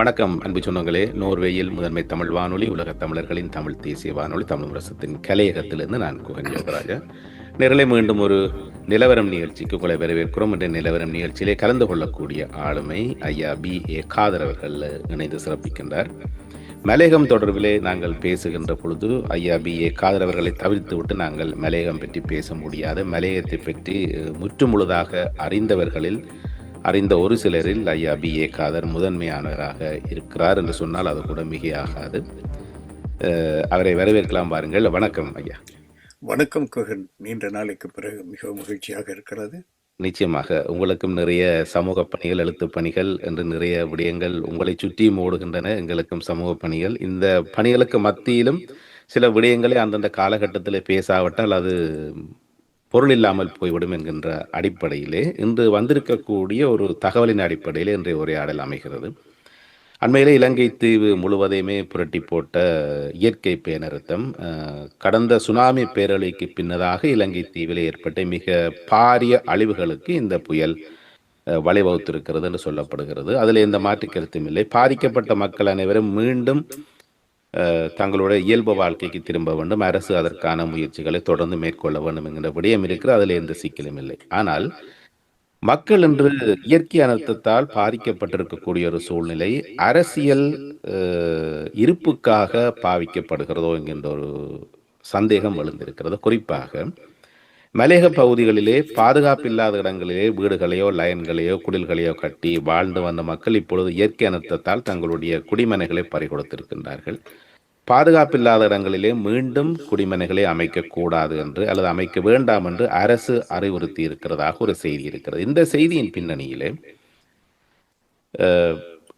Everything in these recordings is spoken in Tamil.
வணக்கம் அன்பு சொந்தங்களே. நோர்வேயில் முதன்மை தமிழ் வானொலி, உலகத் தமிழர்களின் தமிழ் தேசிய வானொலி, தமிழ் முரசத்தின் கலையகத்திலிருந்து நான் குகன் யோகராஜா. நேரலை மீண்டும் ஒரு நிலவரம் நிகழ்ச்சிக்கு உங்களை வரவேற்கிறோம். என்ற நிலவரம் நிகழ்ச்சியிலே கலந்து கொள்ளக்கூடிய ஆளுமை ஐயா B.A. காதர் அவர்கள் இணைந்து சிறப்பிக்கின்றார். மலையகம் தொடர்பிலே நாங்கள் பேசுகின்ற பொழுது ஐயா B.A. காதர் அவர்களை தவிர்த்து விட்டு நாங்கள் மலையகம் பற்றி பேச முடியாது. மலையகத்தை பற்றி முற்றுமுழுதாக அறிந்த ஒரு சிலரில் ஐயா B.A. காதர் முதன்மையானவராக இருக்கிறார் என்று சொன்னால் அது கூட மிகையாகாது. அவரை வரவேற்கலாம். பாருங்கள். வணக்கம் ஐயா. வணக்கம் குகன். நீண்ட நாளைக்கு பிறகு மிகவும் மகிழ்ச்சியாக இருக்கிறது. நிச்சயமாக உங்களுக்கும் நிறைய சமூக பணிகள், எழுத்து பணிகள் என்று நிறைய விடயங்கள் உங்களை சுற்றியும் ஓடுகின்றன. எங்களுக்கும் சமூக பணிகள். இந்த பணிகளுக்கு மத்தியிலும் சில விடயங்களை அந்தந்த காலகட்டத்தில் பேசாவிட்டால் அது பொருள் இல்லாமல் போய்விடும் என்கின்ற அடிப்படையிலே இன்று வந்திருக்கக்கூடிய ஒரு தகவலின் அடிப்படையிலே இன்றைய உரையாடல் அமைகிறது. அண்மையிலே இலங்கை தீவு முழுவதையுமே புரட்டி போட்ட இயற்கை பேரிடர், கடந்த சுனாமி பேரழிவுக்கு பின்னதாக இலங்கை தீவிலே ஏற்பட்ட மிக பாரிய அழிவுகளுக்கு இந்த புயல் வழிவகுத்திருக்கிறது என்று சொல்லப்படுகிறது. அதில் எந்த மாற்று கருத்தும் இல்லை. பாதிக்கப்பட்ட மக்கள் அனைவரும் மீண்டும் தங்களுடைய இயல்பு வாழ்க்கைக்கு திரும்ப வேண்டும். அரசு அதற்கான முயற்சிகளை தொடர்ந்து மேற்கொள்ள வேண்டும் என்கிற விடயம் இருக்கிறது. அதில் எந்த சிக்கலும் இல்லை. ஆனால் மக்கள் இன்று இயற்கை அனர்த்தத்தால் பாதிக்கப்பட்டிருக்கக்கூடிய ஒரு சூழ்நிலை அரசியல் இருப்புக்காக பாவிக்கப்படுகிறதோ என்கின்ற ஒரு சந்தேகம் எழுந்திருக்கிறது. குறிப்பாக மலையக பகுதிகளிலே பாதுகாப்பில்லாத இடங்களிலே வீடுகளையோ லயன்களையோ குடில்களையோ கட்டி வாழ்ந்து வந்த மக்கள் இப்பொழுது இயற்கை அனர்த்தத்தால் தங்களுடைய குடிமனைகளை பறிகொடுத்திருக்கின்றார்கள். பாதுகாப்பில்லாத இடங்களிலே மீண்டும் குடிமனைகளை அமைக்கக்கூடாது என்று அல்லது அமைக்க வேண்டாம் என்று அரசு அறிவுறுத்தி இருக்கிறதாக ஒரு செய்தி இருக்கிறது. இந்த செய்தியின் பின்னணியிலே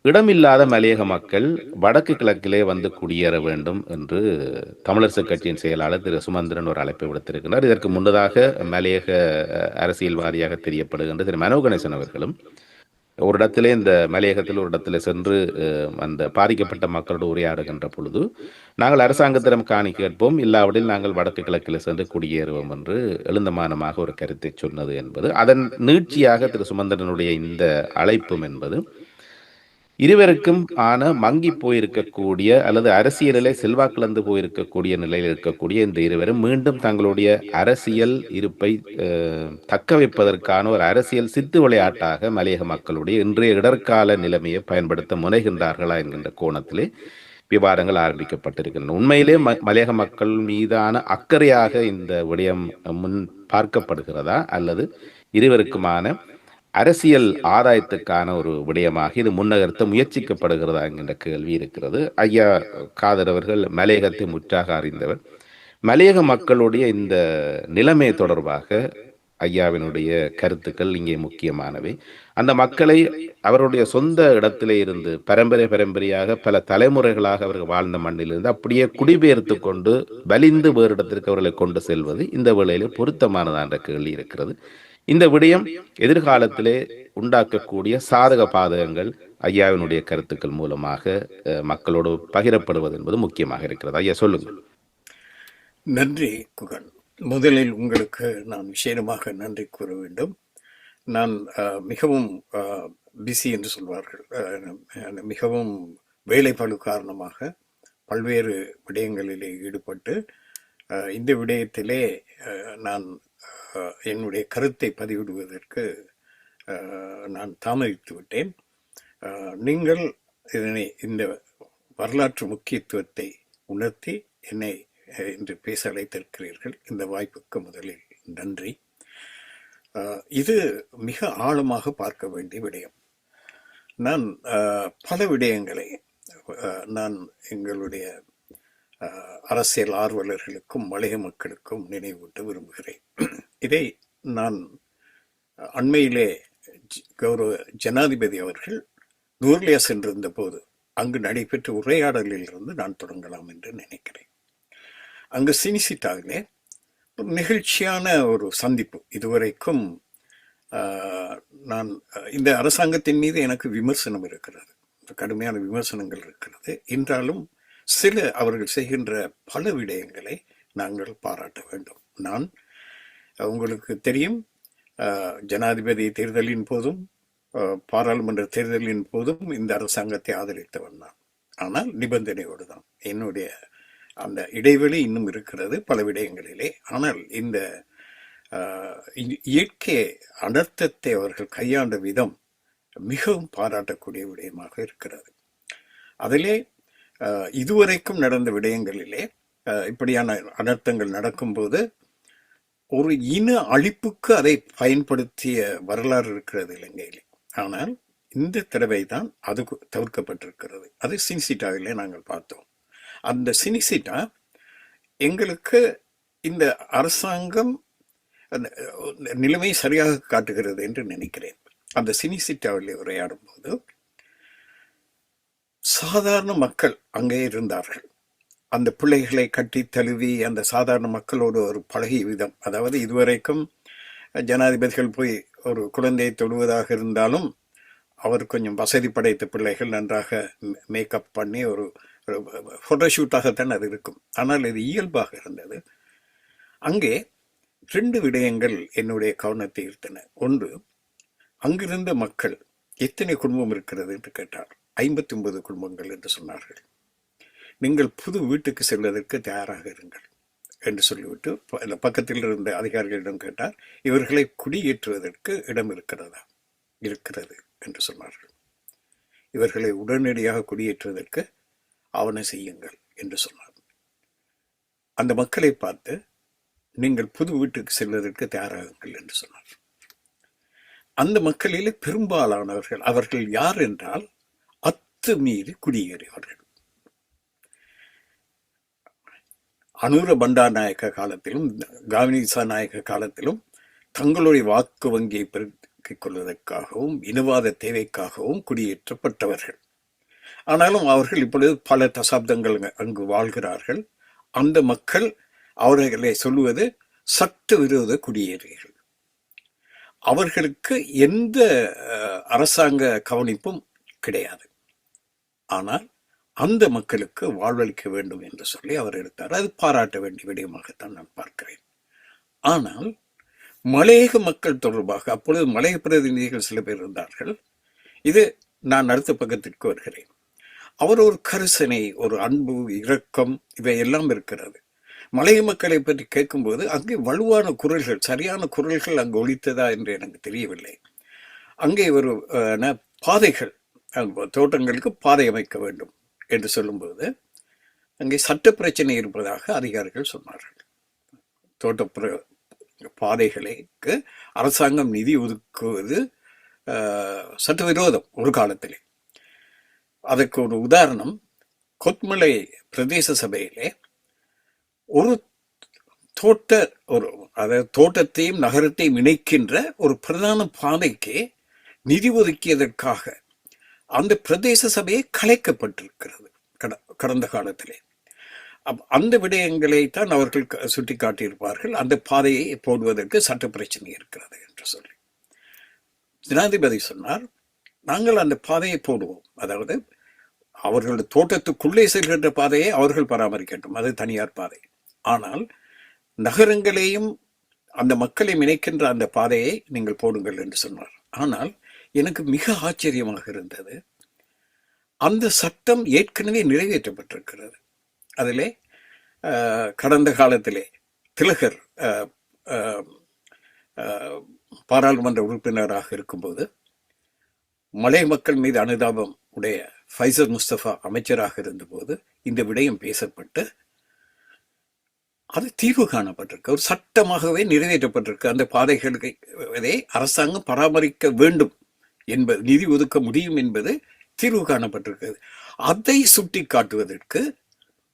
இடமில்லாத மலையக மக்கள் வடக்கு கிழக்கிலே வந்து குடியேற வேண்டும் என்று தமிழரசு கட்சியின் செயலாளர் திரு சுமந்திரன் ஒரு அழைப்பை விடுத்திருக்கிறார். இதற்கு முன்னதாக மலையக அரசியல்வாதியாக தெரியப்படுகின்ற திரு மனோ கணேசன் அவர்களும் ஒரு இடத்திலே இந்த மலையகத்தில் ஒரு இடத்துல சென்று அந்த பாதிக்கப்பட்ட மக்களோடு உரையாடுகின்ற பொழுது நாங்கள் அரசாங்கத்திடம் காணி கேட்போம், இல்லாவிடில் நாங்கள் வடக்கு கிழக்கில் சென்று குடியேறுவோம் என்று எழுந்தமானமாக ஒரு கருத்தை சொன்னது என்பது அதன் நீட்சியாக திரு சுமந்திரனுடைய இந்த அழைப்பும் என்பது இருவருக்கும் மங்கி போயிருக்கக்கூடிய அல்லது அரசியலிலே செல்வாக்கிழந்து போயிருக்கக்கூடிய நிலையில் இருக்கக்கூடிய இந்த இருவரும் மீண்டும் தங்களுடைய அரசியல் இருப்பை தக்க வைப்பதற்கான ஒரு அரசியல் சித்து விளையாட்டாக மலையக மக்களுடைய இன்றைய இடர்கால நிலைமையை பயன்படுத்த முனைகின்றார்களா என்கின்ற கோணத்திலே விவாதங்கள் ஆரம்பிக்கப்பட்டிருக்கின்றன. உண்மையிலே மலையக மக்கள் மீதான அக்கறையாக இந்த விடயம் முன் பார்க்கப்படுகிறதா அல்லது இருவருக்குமான அரசியல் ஆதாயத்துக்கான ஒரு விடயமாக இது முன்னகர்த்த முயற்சிக்கப்படுகிறதா என்கின்ற கேள்வி இருக்கிறது. ஐயா காதர் அவர்கள் மலையகத்தை முற்றாக அறிந்தவர். மலையக மக்களுடைய இந்த நிலைமை தொடர்பாக ஐயாவினுடைய கருத்துக்கள் இங்கே முக்கியமானவை. அந்த மக்களை அவருடைய சொந்த இடத்திலே இருந்து பரம்பரையாக பல தலைமுறைகளாக அவர்கள் வாழ்ந்த மண்ணிலிருந்து அப்படியே குடிபெயர்த்து கொண்டு வலிந்து வேறு இடத்திற்கு அவர்களை கொண்டு செல்வது இந்த வேளையிலே பொருத்தமானதா என்ற கேள்வி இருக்கிறது. இந்த விடயம் எதிர்காலத்திலே உண்டாக்கக்கூடிய சாதக பாதகங்கள் ஐயாவினுடைய கருத்துக்கள் மூலமாக மக்களோடு பகிரப்படுவது என்பது முக்கியமாக இருக்கிறது. ஐயா சொல்லுங்கள். நன்றி குகன். முதலில் உங்களுக்கு நான் விசேடமாக நன்றி கூற வேண்டும். நான் மிகவும் பிஸி என்று சொல்வார்கள், மிகவும் வேலைப்பளு காரணமாக பல்வேறு விடயங்களிலே ஈடுபட்டு இந்த விடயத்திலே நான் என்னுடைய கருத்தை பதிவிடுவதற்கு நான் தாமதித்து விட்டேன். நீங்கள் இதனை இந்த வரலாற்று முக்கியத்துவத்தை உணர்த்தி என்னை இன்று பேச அழைத்திருக்கிறீர்கள். இந்த வாய்ப்புக்கு முதலில் நன்றி. இது மிக ஆழமாக பார்க்க வேண்டிய விடயம். நான் பல விடயங்களை நான் எங்களுடைய அரசியல் ஆர்வலர்களுக்கும் மலைய மக்களுக்கும் நினைவூட்ட விரும்புகிறேன். இதை நான் அண்மையிலே கௌரவ ஜனாதிபதி அவர்கள் நூர்லியா சென்றிருந்த போது அங்கு நடைபெற்ற உரையாடலில் இருந்து நான் தொடங்கலாம் என்று நினைக்கிறேன். அங்கு சினிசிட்டாவிலே ஒரு நிகழ்ச்சியான ஒரு சந்திப்பு. இதுவரைக்கும் நான் இந்த அரசாங்கத்தின் மீது எனக்கு விமர்சனம் இருக்கிறது, கடுமையான விமர்சனங்கள் இருக்கிறது. என்றாலும் சில அவர்கள் செய்கின்ற பல விடயங்களை நாங்கள் பாராட்ட வேண்டும். நான் உங்களுக்கு தெரியும், ஜனாதிபதி தேர்தலின் போதும் பாராளுமன்ற தேர்தலின் போதும் இந்த அரசாங்கத்தை ஆதரித்தவன் தான். ஆனால் நிபந்தனையோடு தான். என்னுடைய அந்த இடைவெளி இன்னும் இருக்கிறது பல விடயங்களிலே. ஆனால் இந்த இயற்கை அனர்த்தத்தை அவர்கள் கையாண்ட விதம் மிகவும் பாராட்டக்கூடிய விடயமாக இருக்கிறது. அதிலே இதுவரைக்கும் நடந்த விடயங்களிலே இப்படியான அனர்த்தங்கள் நடக்கும்போது ஒரு இன அழிப்புக்கு அதை பயன்படுத்திய வரலாறு இருக்கிறது இலங்கையிலே. ஆனால் இந்த தடவை தான் அது தவிர்க்கப்பட்டிருக்கிறது. அது சினிசிட்டாவிலே நாங்கள் பார்த்தோம். அந்த சினிசிட்டா எங்களுக்கு இந்த அரசாங்கம் நிலைமை சரியாக காட்டுகிறது என்று நினைக்கிறேன். அந்த சினிசிட்டாவிலே உரையாடும் போது சாதாரண மக்கள் அங்கே இருந்தார்கள். அந்த பிள்ளைகளை கட்டி தழுவி அந்த சாதாரண மக்களோடு ஒரு பழகிய விதம், அதாவது இதுவரைக்கும் ஜனாதிபதிகள் போய் ஒரு குழந்தையை தொடுவதாக இருந்தாலும் அவர் கொஞ்சம் வசதி படைத்த பிள்ளைகள் நன்றாக மேக்கப் பண்ணி ஒரு ஃபோட்டோஷூட்டாகத்தான் அது இருக்கும். ஆனால் இது இயல்பாக இருந்தது. அங்கே 2 விடயங்கள் என்னுடைய கவனத்தை ஈர்த்தன. ஒன்று, அங்கிருந்த மக்கள் எத்தனை குடும்பம் இருக்கிறது என்று கேட்டார். 59 குடும்பங்கள் என்று சொன்னார்கள். நீங்கள் புது வீட்டுக்கு செல்வதற்கு தயாராக இருங்கள் என்று சொல்லிவிட்டு பக்கத்தில் இருந்த அதிகாரிகளிடம் கேட்டார், இவர்களை குடியேற்றுவதற்கு இடம் இருக்கிறதா? இருக்கிறது என்று சொன்னார்கள். இவர்களை உடனடியாக குடியேற்றுவதற்கு ஆவணம் செய்யுங்கள் என்று சொன்னார். அந்த மக்களை பார்த்து நீங்கள் புது வீட்டுக்கு செல்வதற்கு தயாராகுங்கள் என்று சொன்னார். அந்த மக்களிலே பெரும்பாலானவர்கள், அவர்கள் யார் என்றால் அத்துமீறி குடியேறியவர்கள். அனுர பண்டாநாயக்க காலத்திலும் காவினிசா நாயக்க காலத்திலும் தங்களுடைய வாக்கு வங்கியை பெருக்கிக் கொள்வதற்காகவும் இனவாத தேவைக்காகவும் குடியேற்றப்பட்டவர்கள். ஆனாலும் அவர்கள் இப்பொழுது பல தசாப்தங்கள் அங்கு வாழ்கிறார்கள். அந்த மக்கள் அவர்களை சொல்லுவது சட்டவிரோத குடியேறியர்கள். அவர்களுக்கு எந்த அரசாங்க கவனிப்பும் கிடையாது. ஆனால் அந்த மக்களுக்கு வாழ்வளிக்க வேண்டும் என்று சொல்லி அவர் எடுத்தார். அது பாராட்ட வேண்டிய விடயமாகத்தான் நான் பார்க்கிறேன். ஆனால் மலையக மக்கள் தொடர்பாக அப்பொழுது மலையக பிரதிநிதிகள் சில பேர் இருந்தார்கள். இது நான் அடுத்த பக்கத்திற்கு வருகிறேன். அவர் ஒரு கரிசனை, ஒரு அன்பு, இரக்கம் இவையெல்லாம் இருக்கிறது. மலைய மக்களை பற்றி கேட்கும்போது அங்கே வலுவான குரல்கள், சரியான குரல்கள் அங்கு ஒலித்ததா என்று எனக்கு தெரியவில்லை. அங்கே ஒரு பாதைகள், தோட்டங்களுக்கு பாதை அமைக்க வேண்டும் என்று சொல்லும்போது அங்கே சட்ட பிரச்சனை இருப்பதாக அதிகாரிகள் சொன்னார்கள். தோட்ட பாதைகளுக்கு அரசாங்கம் நிதி ஒதுக்குவது சட்டவிரோதம் ஒரு காலத்திலே. அதற்கு ஒரு உதாரணம், கொத்மலை பிரதேச சபையிலே ஒரு அதாவது தோட்டத்தையும் நகரத்தையும் இணைக்கின்ற ஒரு பிரதான பாதைக்கு நிதி ஒதுக்கியதற்காக அந்த பிரதேச சபையை கலைக்கப்பட்டிருக்கிறது கடந்த காலத்திலே. அந்த விடயங்களை தான் அவர்கள் சுட்டி காட்டியிருப்பார்கள். அந்த பாதையை போடுவதற்கு சட்ட பிரச்சனை இருக்கிறது என்று சொல்லி ஜனாதிபதி சொன்னார், நாங்கள் அந்த பாதையை போடுவோம். அதாவது அவர்களது தோட்டத்துக்குள்ளே செல்கின்ற பாதையை அவர்கள் பராமரிக்கட்டும், அது தனியார் பாதை. ஆனால் நகரங்களையும் அந்த மக்களை இணைக்கின்ற அந்த பாதையை நீங்கள் போடுங்கள் என்று சொன்னார். ஆனால் எனக்கு மிக ஆச்சரியமாக இருந்தது, அந்த சட்டம் ஏற்கனவே நிறைவேற்றப்பட்டிருக்கிறது. அதிலே கடந்த காலத்திலே திலகர் பாராளுமன்ற உறுப்பினராக இருக்கும்போது மலை மக்கள் மீது அனுதாபம் உடைய ஃபைசல் முஸ்தபா அமைச்சராக இருந்தபோது இந்த விடயம் பேசப்பட்டு அது தீர்வு காணப்பட்டிருக்கு. ஒரு சட்டமாகவே நிறைவேற்றப்பட்டிருக்கு. அந்த பாதைகளை அரசாங்கம் பராமரிக்க வேண்டும் என்பது, நிதி ஒதுக்க முடியும் என்பது தீர்வு காணப்பட்டிருக்கிறது. அதை சுட்டி காட்டுவதற்கு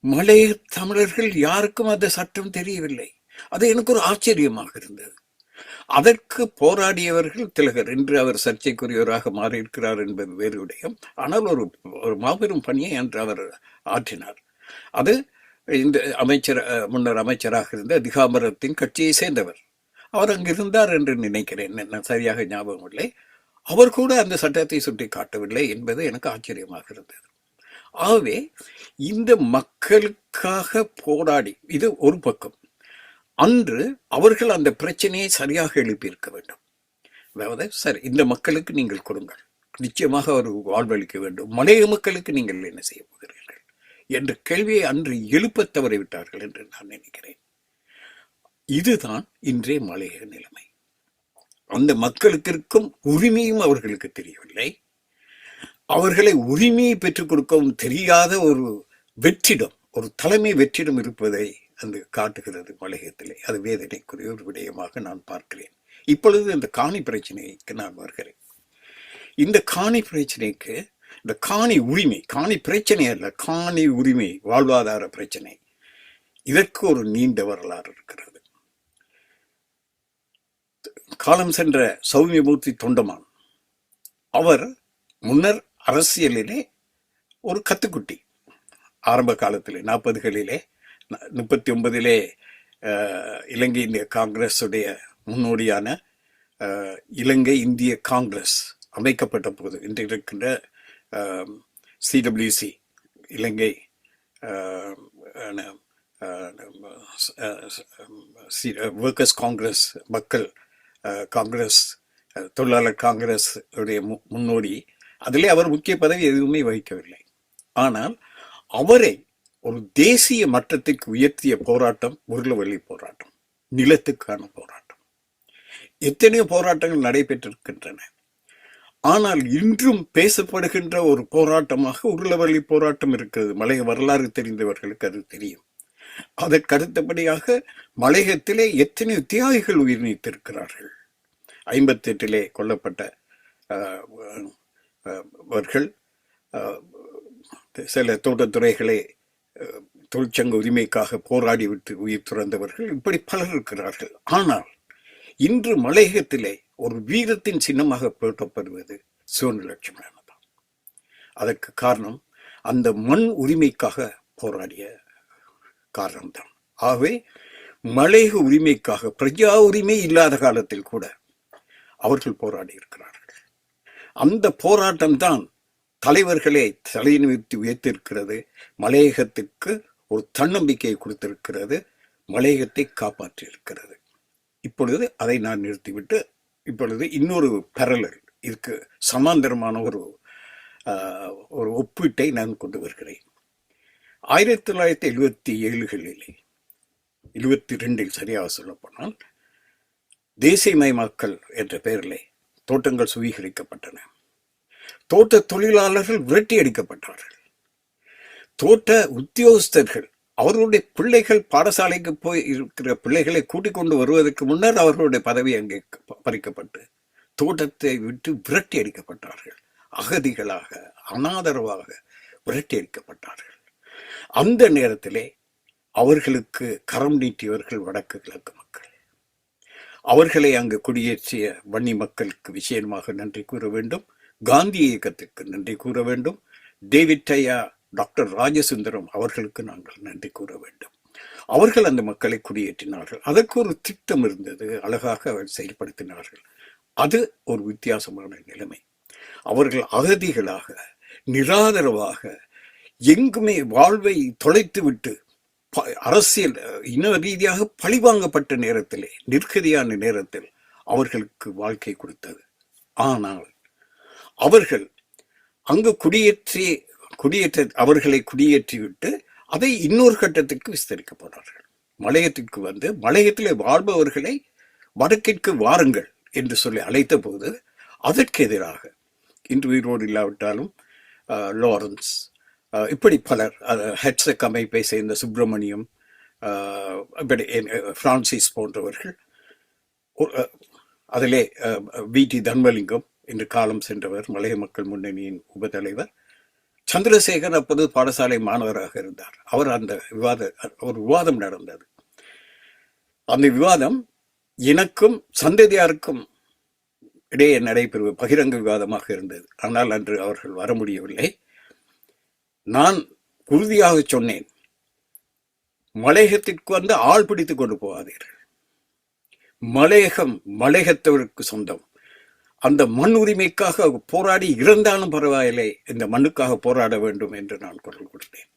மலைய தமிழர்கள் யாருக்கும் அந்த சட்டம் தெரியவில்லை. அது எனக்கு ஒரு ஆச்சரியமாக இருந்தது. அதற்கு போராடியவர்கள் திலகர். இன்று அவர் சர்ச்சைக்குரியவராக மாறியிருக்கிறார் என்பது வேறு விடயம். ஆனால் ஒரு மாபெரும் பணியை அன்று அவர் ஆற்றினார். அது இந்த முன்னர் அமைச்சராக இருந்த திகாம்பரத்தின் கட்சியை சேர்ந்தவர். அவர் அங்கு இருந்தார் என்று நினைக்கிறேன், சரியாக ஞாபகம் இல்லை. அவர் கூட அந்த சட்டத்தை சுட்டி காட்டவில்லை என்பது எனக்கு ஆச்சரியமாக இருந்தது. ஆகவே இந்த மக்களுக்காக போராடி, இது ஒரு பக்கம். அன்று அவர்கள் அந்த பிரச்சனையை சரியாக எழுப்பியிருக்க வேண்டும். அதாவது சரி, இந்த மக்களுக்கு நீங்கள் கொடுங்கள், நிச்சயமாக ஒரு வாழ்வளிக்க வேண்டும், மலைய மக்களுக்கு நீங்கள் என்ன செய்ய போகிறீர்கள் என்ற கேள்வியை அன்று எழுப்பத் தவறிவிட்டார்கள் என்று நான் நினைக்கிறேன். இதுதான் இன்றைய மலையக நிலைமை. அந்த மக்களுக்கு இருக்கும் உரிமையும் அவர்களுக்கு தெரியவில்லை. அவர்களை உரிமையை பெற்றுக் கொடுக்கவும் தெரியாத ஒரு வெற்றிடம், ஒரு தலைமை வெற்றிடம் இருப்பதை அந்த காட்டுகிறது மலையகத்திலே. அது வேதனைக்குரிய ஒரு விடயமாக நான் பார்க்கிறேன். இப்பொழுது இந்த காணி பிரச்சனைக்கு நான் வருகிறேன். இந்த காணி பிரச்சனைக்கு, இந்த காணி உரிமை, காணி பிரச்சனை அல்ல, காணி உரிமை, வாழ்வாதார பிரச்சனை, இதற்கு ஒரு நீண்ட வரலாறு இருக்கிறது. காலம் சென்ற சௌமியமூர்த்தி தொண்டமான், அவர் முன்னர் அரசியலிலே ஒரு கத்துக்குட்டி. ஆரம்ப காலத்திலே 40களிலே 39லே இலங்கை இந்திய காங்கிரஸ் உடைய முன்னோடியான இலங்கை இந்திய காங்கிரஸ் அமைக்கப்பட்ட போது, இன்று இருக்கின்ற CWC இலங்கை ஒர்க்கர்ஸ் காங்கிரஸ், மக்கள் காங்கிரஸ், தொழிலாளர் காங்கிரஸ் உடைய முன்னோடி. அதிலே அவர் முக்கிய பதவி எதுவுமே வகிக்கவில்லை. ஆனால் அவரை ஒரு தேசிய மட்டத்துக்கு உயர்த்திய போராட்டம் உருளவெளி போராட்டம், நிலத்துக்கான போராட்டம். எத்தனையோ போராட்டங்கள் நடைபெற்றிருக்கின்றன. ஆனால் இன்றும் பேசப்படுகின்ற ஒரு போராட்டமாக உருளவெளி போராட்டம் இருக்கிறது. மலைய வரலாறு தெரிந்தவர்களுக்கு அது தெரியும். அதற்கு அடுத்தபடியாக மலையகத்திலே எத்தனையோ தியாகிகள் உயிர் நீத்திருக்கிறார்கள். 58லே கொல்லப்பட்ட அவர்கள், சில தோட்டத்துறைகளை தொழிற்சங்க உரிமைக்காக போராடிவிட்டு உயிர் துறந்தவர்கள், இப்படி பலர் இருக்கிறார்கள். ஆனால் இன்று மலையகத்திலே ஒரு வீரத்தின் சின்னமாக போற்றப்படுவது சிவனலட்சுமணன் தான். அதற்கு காரணம் அந்த மண் உரிமைக்காக போராடிய காரணம்தான். ஆகவே மலையக உரிமைக்காக, பிரஜா உரிமை இல்லாத காலத்தில் கூட அவர்கள் போராடி இருக்கிறார்கள். அந்த போராட்டம் தான் தலைவர்களை தலைநிறுத்தி உயர்த்திருக்கிறது, மலையகத்துக்கு ஒரு தன்னம்பிக்கையை கொடுத்திருக்கிறது, மலையகத்தை காப்பாற்றி இருக்கிறது. இப்பொழுது அதை நான் நிறுத்திவிட்டு இப்பொழுது இன்னொரு பேரலல், இதுக்கு சமாந்தரமான ஒரு ஒப்பீட்டை நான் கொண்டு வருகிறேன். 1977களிலே 72 சரியாக சொல்லப்போனால் தேசியமயமாக்கல் என்ற பெயரிலே தோட்டங்கள் சுவீகரிக்கப்பட்டன. தோட்ட தொழிலாளர்கள் விரட்டி அடிக்கப்பட்டார்கள். தோட்ட உத்தியோகஸ்தர்கள் அவர்களுடைய பிள்ளைகள் பாடசாலைக்கு போய் இருக்கிற பிள்ளைகளை கூட்டிக் கொண்டு வருவதற்கு முன்னர் அவர்களுடைய பதவி அங்கே பறிக்கப்பட்டு தோட்டத்தை விட்டு விரட்டி அடிக்கப்பட்டார்கள். அகதிகளாக, அனாதரவாக விரட்டி அடிக்கப்பட்டார்கள். அந்த நேரத்திலே அவர்களுக்கு கரம் நீட்டியவர்கள் வடக்கு கிழக்கு மக்கள். அவர்களை அங்கு குடியேற்றிய வன்னி மக்களுக்கு விஷயமாக நன்றி கூற வேண்டும். காந்தி இயக்கத்திற்கு நன்றி கூற வேண்டும். டேவிட் ஐயா, டாக்டர் ராஜசுந்தரம் அவர்களுக்கு நாங்கள் நன்றி கூற வேண்டும். அவர்கள் அந்த மக்களை குடியேற்றினார்கள். அதற்கு ஒரு திட்டம் இருந்தது, அழகாக அவர் செயல்படுத்தினார்கள். அது ஒரு வித்தியாசமான நிலைமை. அவர்கள் அகதிகளாக, நிராதரவாக, எங்குமே வாழ்வை தொலைத்து விட்டு அரசியல் இன ரீதியாக பழிவாங்கப்பட்ட நேரத்திலே, நிர்கதியான நேரத்தில் அவர்களுக்கு வாழ்க்கை கொடுத்தது. ஆனால் அவர்கள் அங்கு அவர்களை குடியேற்றிவிட்டு அதை இன்னொரு கட்டத்துக்கு விஸ்தரிக்க போனார்கள். மலையத்திற்கு வந்து மலையத்திலே வாழ்பவர்களை வடக்கிற்கு வாருங்கள் என்று சொல்லி அழைத்த போது அதற்கு எதிராக இன்று உயிரோடு இல்லாவிட்டாலும் லாரன்ஸ், இப்படி பலர், ஹெட்ஸக் அமைப்பை சேர்ந்த சுப்பிரமணியம், பிரான்சிஸ் போன்றவர்கள், அதிலே VT தர்மலிங்கம் என்று காலம் சென்றவர், மலைய மக்கள் முன்னணியின் உபதலைவர், சந்திரசேகர் அப்போது பாடசாலை மாணவராக இருந்தார். அவர் அந்த ஒரு விவாதம் நடந்தது. அந்த விவாதம் எனக்கும் சந்ததியாருக்கும் இடையே நடைபெறுவது பகிரங்க விவாதமாக இருந்தது. ஆனால் அன்று அவர்கள் வர முடியவில்லை. நான் உறுதியாக சொன்னேன், மலையகத்திற்கு வந்து ஆள் பிடித்துக் கொண்டு போகாதீர்கள். மலையகம் மலையகத்தவருக்கு சொந்தம். அந்த மண் உரிமைக்காக போராடி இறந்தாலும் பரவாயில்லை, இந்த மண்ணுக்காக போராட வேண்டும் என்று நான் குரல் கொடுத்தேன்.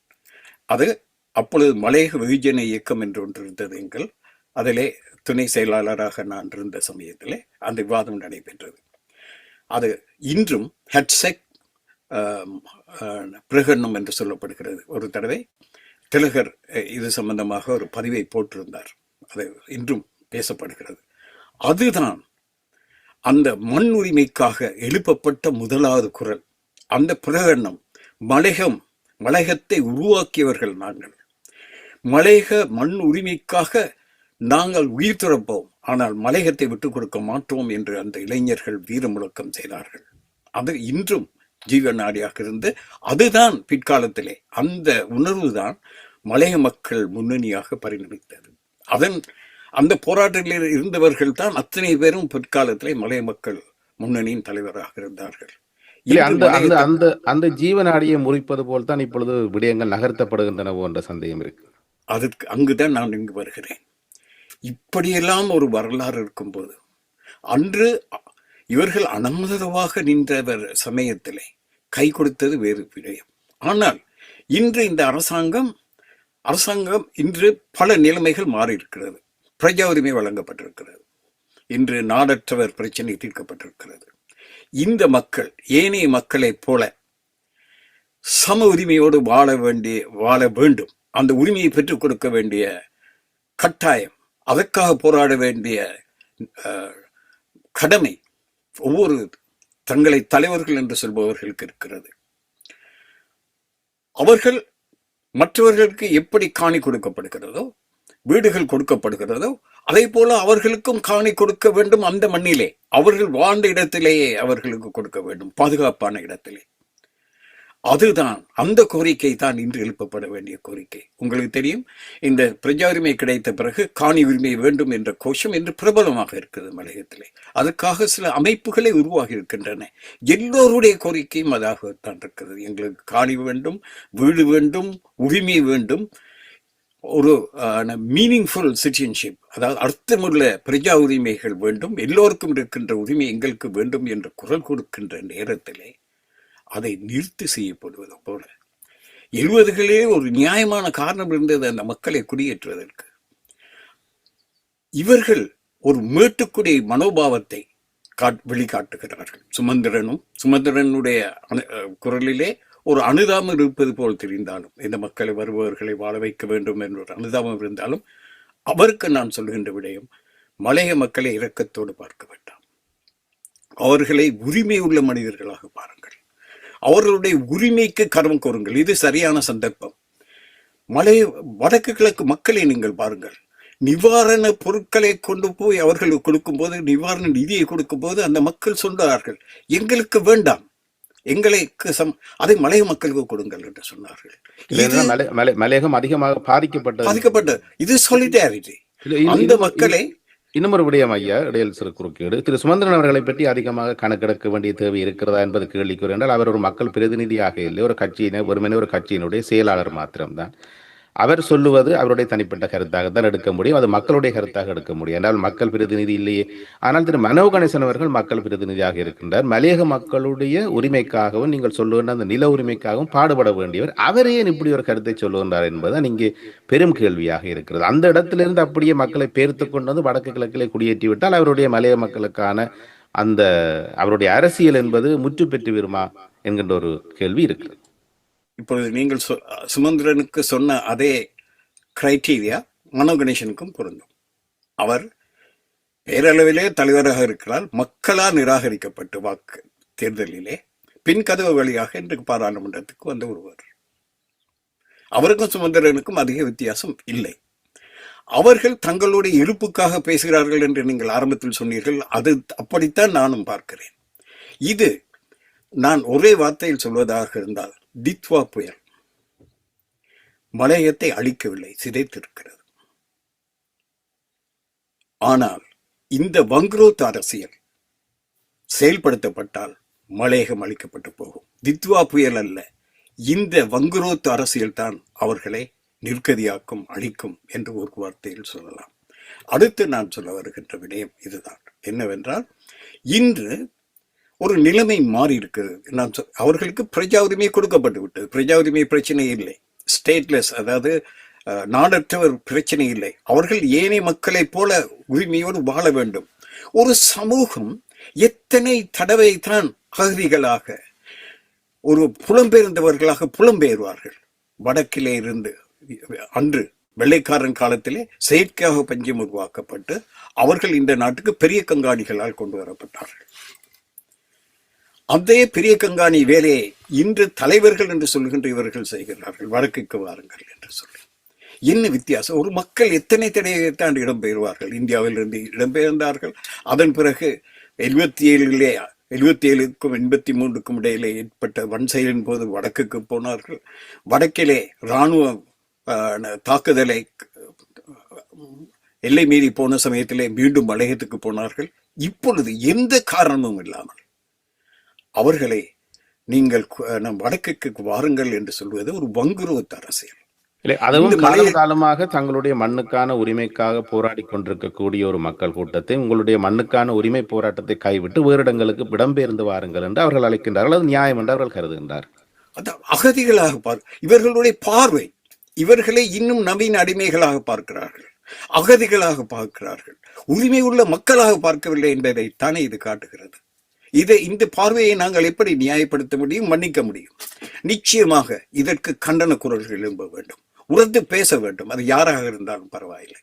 அது அப்பொழுது மலையக வெகுஜன இயக்கம் என்று ஒன்று இருந்தது. அதிலே துணை செயலாளராக நான் இருந்த சமயத்தில் அந்த விவாதம் நடைபெற்றது. அது இன்றும் ஹெட்செக் பிரகடனம் என்று சொல்லப்படுகிறது. ஒரு தடவை திலகர் இது சம்பந்தமாக ஒரு பதிவை போட்டிருந்தார். அது இன்றும் பேசப்படுகிறது. அதுதான் அந்த மண் உரிமைக்காக எழுப்பப்பட்ட முதலாவது குரல். அந்த பிரகடனம் மலையகத்தை உருவாக்கியவர்கள் நாங்கள். மலையக மண் உரிமைக்காக நாங்கள் உயிர் துறப்போம், ஆனால் மலையகத்தை விட்டுக் கொடுக்க மாட்டோம் என்று அந்த இளைஞர்கள் வீர முழக்கம் செய்தார்கள். அது இன்றும் ஜீவநாடியாக இருந்து அதுதான் பிற்காலத்திலே அந்த உணர்வு தான் மலைய மக்கள் முன்னணியாக பரிணமித்தது. அந்த போராட்டங்களில் இருந்தவர்கள் தான் அத்தனை பேரும் பிற்காலத்திலே மலைய மக்கள் முன்னணியின் தலைவராக இருந்தார்கள். அந்த ஜீவநாடியை முறிப்பது போல் தான் இப்பொழுது விடயங்கள் நகர்த்தப்படுகின்றன என்ற சந்தேகம் இருக்கு. அதுக்கு அங்குதான் நான் இங்கு வருகிறேன். இப்படியெல்லாம் ஒரு வரலாறு இருக்கும்போது அன்று இவர்கள் அனாதரவாக நின்றவர் சமயத்திலே கை கொடுத்தது வேறு விடயம். ஆனால் இன்று இந்த அரசாங்கம் இன்று பல நிலைமைகள் மாறி இருக்கிறது. பிரஜா உரிமை வழங்கப்பட்டிருக்கிறது. இன்று நாடற்றவர் பிரச்சனை தீர்க்கப்பட்டிருக்கிறது. இந்த மக்கள் ஏனைய மக்களைப் போல சம உரிமையோடு வாழ வேண்டும். அந்த உரிமையை பெற்றுக் கொடுக்க வேண்டிய கட்டாயம், அதற்காக போராட வேண்டிய கடமை ஒவ்வொரு தங்களை தலைவர்கள் என்று சொல்பவர்களுக்கு இருக்கிறது. அவர்கள் மற்றவர்களுக்கு எப்படி காணி கொடுக்கப்படுகிறதோ, வீடுகள் கொடுக்கப்படுகிறதோ, அதே போல அவர்களுக்கும் காணி கொடுக்க வேண்டும். அந்த மண்ணிலே அவர்கள் வாழ்ந்த இடத்திலேயே அவர்களுக்கு கொடுக்க வேண்டும், பாதுகாப்பான இடத்திலே. அதுதான் அந்த கோரிக்கை தான் இன்று எழுப்பப்பட வேண்டிய கோரிக்கை. உங்களுக்கு தெரியும், இந்த பிரஜா உரிமை கிடைத்த பிறகு காணி உரிமை வேண்டும் என்ற கோஷம் இன்று பிரபலமாக இருக்கிறது மலையகத்திலே. அதற்காக சில அமைப்புகளை உருவாகி இருக்கின்றன. எல்லோருடைய கோரிக்கையும் அதாகத்தான் இருக்கிறது. எங்களுக்கு காணி வேண்டும், வீடு வேண்டும், உரிமை வேண்டும், ஒரு மீனிங்ஃபுல் சிட்டிசன்ஷிப், அதாவது அர்த்தமுள்ள பிரஜா உரிமைகள் வேண்டும், எல்லோருக்கும் இருக்கின்ற உரிமை எங்களுக்கு வேண்டும் என்று குரல் கொடுக்கின்ற நேரத்திலே அதை நிறுத்தி செய்யப்படுவது போல 70களிலே ஒரு நியாயமான காரணம் இருந்தது அந்த மக்களை குடியேற்றுவதற்கு. இவர்கள் ஒரு மேட்டுக்குடி மனோபாவத்தை வெளிக்காட்டுகிறார்கள். சுமந்திரனுடைய குரலிலே ஒரு அனுதாபம் இருப்பது போல் தெரிந்தாலும், இந்த மக்களை வருபவர்களை வாழ வைக்க வேண்டும் என்ற ஒரு அனுதாபம் இருந்தாலும், அவருக்கு நான் சொல்கின்ற விடயம், மலைய மக்களை இரக்கத்தோடு பார்க்க வேண்டாம். அவர்களை உரிமை உள்ள மனிதர்களாக பாருங்கள். அவர்களுடைய உரிமைக்கு கரம் கோருங்கள். இது சரியான சந்தர்ப்பம். வடக்கு கிழக்கு மக்களை நீங்கள் பாருங்கள். நிவாரண பொருட்களை கொண்டு போய் அவர்களுக்கு கொடுக்கும் போது, நிவாரண நிதியை கொடுக்கும் போது அந்த மக்கள் சொல்றார்கள், எங்களுக்கு வேண்டாம், எங்களுக்கு அதை மலைய மக்களுக்கு கொடுங்கள் என்று சொன்னார்கள். மலையகம் அதிகமாக பாதிக்கப்பட்ட இது சொலிடாரிட்டி. அந்த மக்களை இன்னும் ஒரு விடயம் ஐயா, இடையில் சிறு குறுக்கீடு. திரு சுமந்திரன் அவர்களை பற்றி அதிகமாக கணக்கெடுக்க வேண்டிய தேவை இருக்கிறதா என்பது கேள்விக்குரிய என்றால், அவர் ஒரு மக்கள் பிரதிநிதியாக இல்லை, ஒரு கட்சியினர் வெறுமனே ஒரு கட்சியினுடைய செயலாளர் மாத்திரம்தான். அவர் சொல்லுவது அவருடைய தனிப்பட்ட கருத்தாகத்தான் எடுக்க முடியும். அது மக்களுடைய கருத்தாக எடுக்க முடியும் என்றால் மக்கள் பிரதிநிதி இல்லையே. ஆனால் திரு மனோ கணேசன் அவர்கள் மக்கள் பிரதிநிதியாக இருக்கின்றார். மலையக மக்களுடைய உரிமைக்காகவும் நீங்கள் சொல்லுகின்ற அந்த நில உரிமைக்காகவும் பாடுபட வேண்டியவர். அவரே இப்படி ஒரு கருத்தை சொல்லுகின்றார் என்பதுதான் இங்கே பெரும் கேள்வியாக இருக்கிறது. அந்த இடத்திலிருந்து அப்படியே மக்களை பேர்த்து கொண்டு வந்து வடக்கு கிழக்கிலே குடியேற்றி விட்டால் அவருடைய மலையக மக்களுக்கான அந்த அவருடைய அரசியல் என்பது முற்று பெற்று விருமா என்கின்ற ஒரு கேள்வி இருக்கிறது. இப்பொழுது நீங்கள் சுமந்திரனுக்கு சொன்ன அதே கிரைட்டீரியா மனோ கணேசனுக்கும் பொருந்தும். அவர் பேரளவிலே தலைவராக இருக்கிறார். மக்களால் நிராகரிக்கப்பட்டு வாக்கு தேர்தலிலே பின் கதவு வழியாக இன்றைக்கு பாராளுமன்றத்துக்கு வந்த ஒருவர். அவருக்கும் சுமந்திரனுக்கும் அதிக வித்தியாசம் இல்லை. அவர்கள் தங்களுடைய இருப்புக்காக பேசுகிறார்கள் என்று நீங்கள் ஆரம்பத்தில் சொன்னீர்கள். அது அப்படித்தான் நானும் பார்க்கிறேன். இது நான் ஒரே வார்த்தையில் சொல்வதாக இருந்தால், டித்வா புயல் மலையகத்தை அழிக்கவில்லை, சிதைத்திருக்கிறது. ஆனால் இந்த வங்குரோத் அரசியல் செயல்படுத்தப்பட்டால் மலையகம் அழிக்கப்பட்டு போகும். தித்வா புயல் அல்ல, இந்த வங்குரோத் அரசியல் தான் அவர்களை நிர்கதியாக்கும், அழிக்கும் என்று ஒரு வார்த்தையில் சொல்லலாம். அடுத்து நான் சொல்ல வருகின்ற விடயம் இதுதான். என்னவென்றால், இன்று ஒரு நிலைமை மாறி இருக்கிறது. அவர்களுக்கு பிரஜா உரிமை கொடுக்கப்பட்டு விட்டது. பிரஜா உரிமை பிரச்சனை இல்லை. ஸ்டேட்லெஸ், அதாவது நாடற்றவர் பிரச்சனை இல்லை. அவர்கள் ஏனைய மக்களைப் போல உரிமையோடு வாழ வேண்டும். ஒரு சமூகம் எத்தனை தடவை தான் அகதிகளாக ஒரு புலம்பெயர்ந்தவர்களாக புலம்பெயர்வார்கள். வடக்கிலே இருந்து அன்று வெள்ளைக்காரன் காலத்திலே செயற்கையாக பஞ்சம் உருவாக்கப்பட்டு அவர்கள் இந்த நாட்டுக்கு பெரிய கங்காணிகளால் கொண்டு வரப்பட்டார்கள். அதே பெரிய கங்காணி வேலையை இன்று தலைவர்கள் என்று சொல்கின்ற இவர்கள் செய்கிறார்கள். வடக்குக்கு வாருங்கள் என்று சொல்லி என்ன வித்தியாசம்? ஒரு மக்கள் எத்தனை தடையை தான் இடம்பெயர்வார்கள். இந்தியாவில் இருந்து இடம்பெயர்ந்தார்கள். அதன் பிறகு 77க்கும் 83க்கும் இடையிலே ஏற்பட்ட வன்செயலின் போது வடக்குக்கு போனார்கள். வடக்கிலே இராணுவ தாக்குதலை எல்லை மீறி போன சமயத்திலே மீண்டும் மலையத்துக்கு போனார்கள். இப்பொழுது எந்த காரணமும் இல்லாமல் அவர்களை நீங்கள் நம் வடக்குக்கு வாருங்கள் என்று சொல்வது ஒரு வங்குரோத்து அரசியல். அதுவும் காலம் காலமாக தங்களுடைய மண்ணுக்கான உரிமைக்காக போராடி கொண்டிருக்கக்கூடிய ஒரு மக்கள் கூட்டத்தை உங்களுடைய மண்ணுக்கான உரிமை போராட்டத்தை கைவிட்டு வேறு இடங்களுக்கு இடம்பெயர்ந்து வாருங்கள் என்று அவர்கள் அழைக்கின்றார்கள். அது நியாயம் என்று அவர்கள் கருதுகின்றார். அகதிகளாக இவர்களுடைய பார்வை இவர்களை இன்னும் நவீன அடிமைகளாக பார்க்கிறார்கள், அகதிகளாக பார்க்கிறார்கள், உரிமை உள்ள மக்களாக பார்க்கவில்லை என்பதை தானே இது காட்டுகிறது. இந்த பார்வையை நாங்கள் எப்படி நியாயப்படுத்த முடியும், மன்னிக்க முடியும்? நிச்சயமாக இதற்கு கண்டன குரல்கள் எழும்ப வேண்டும், உரத்து பேச வேண்டும். அது யாராக இருந்தாலும் பரவாயில்லை.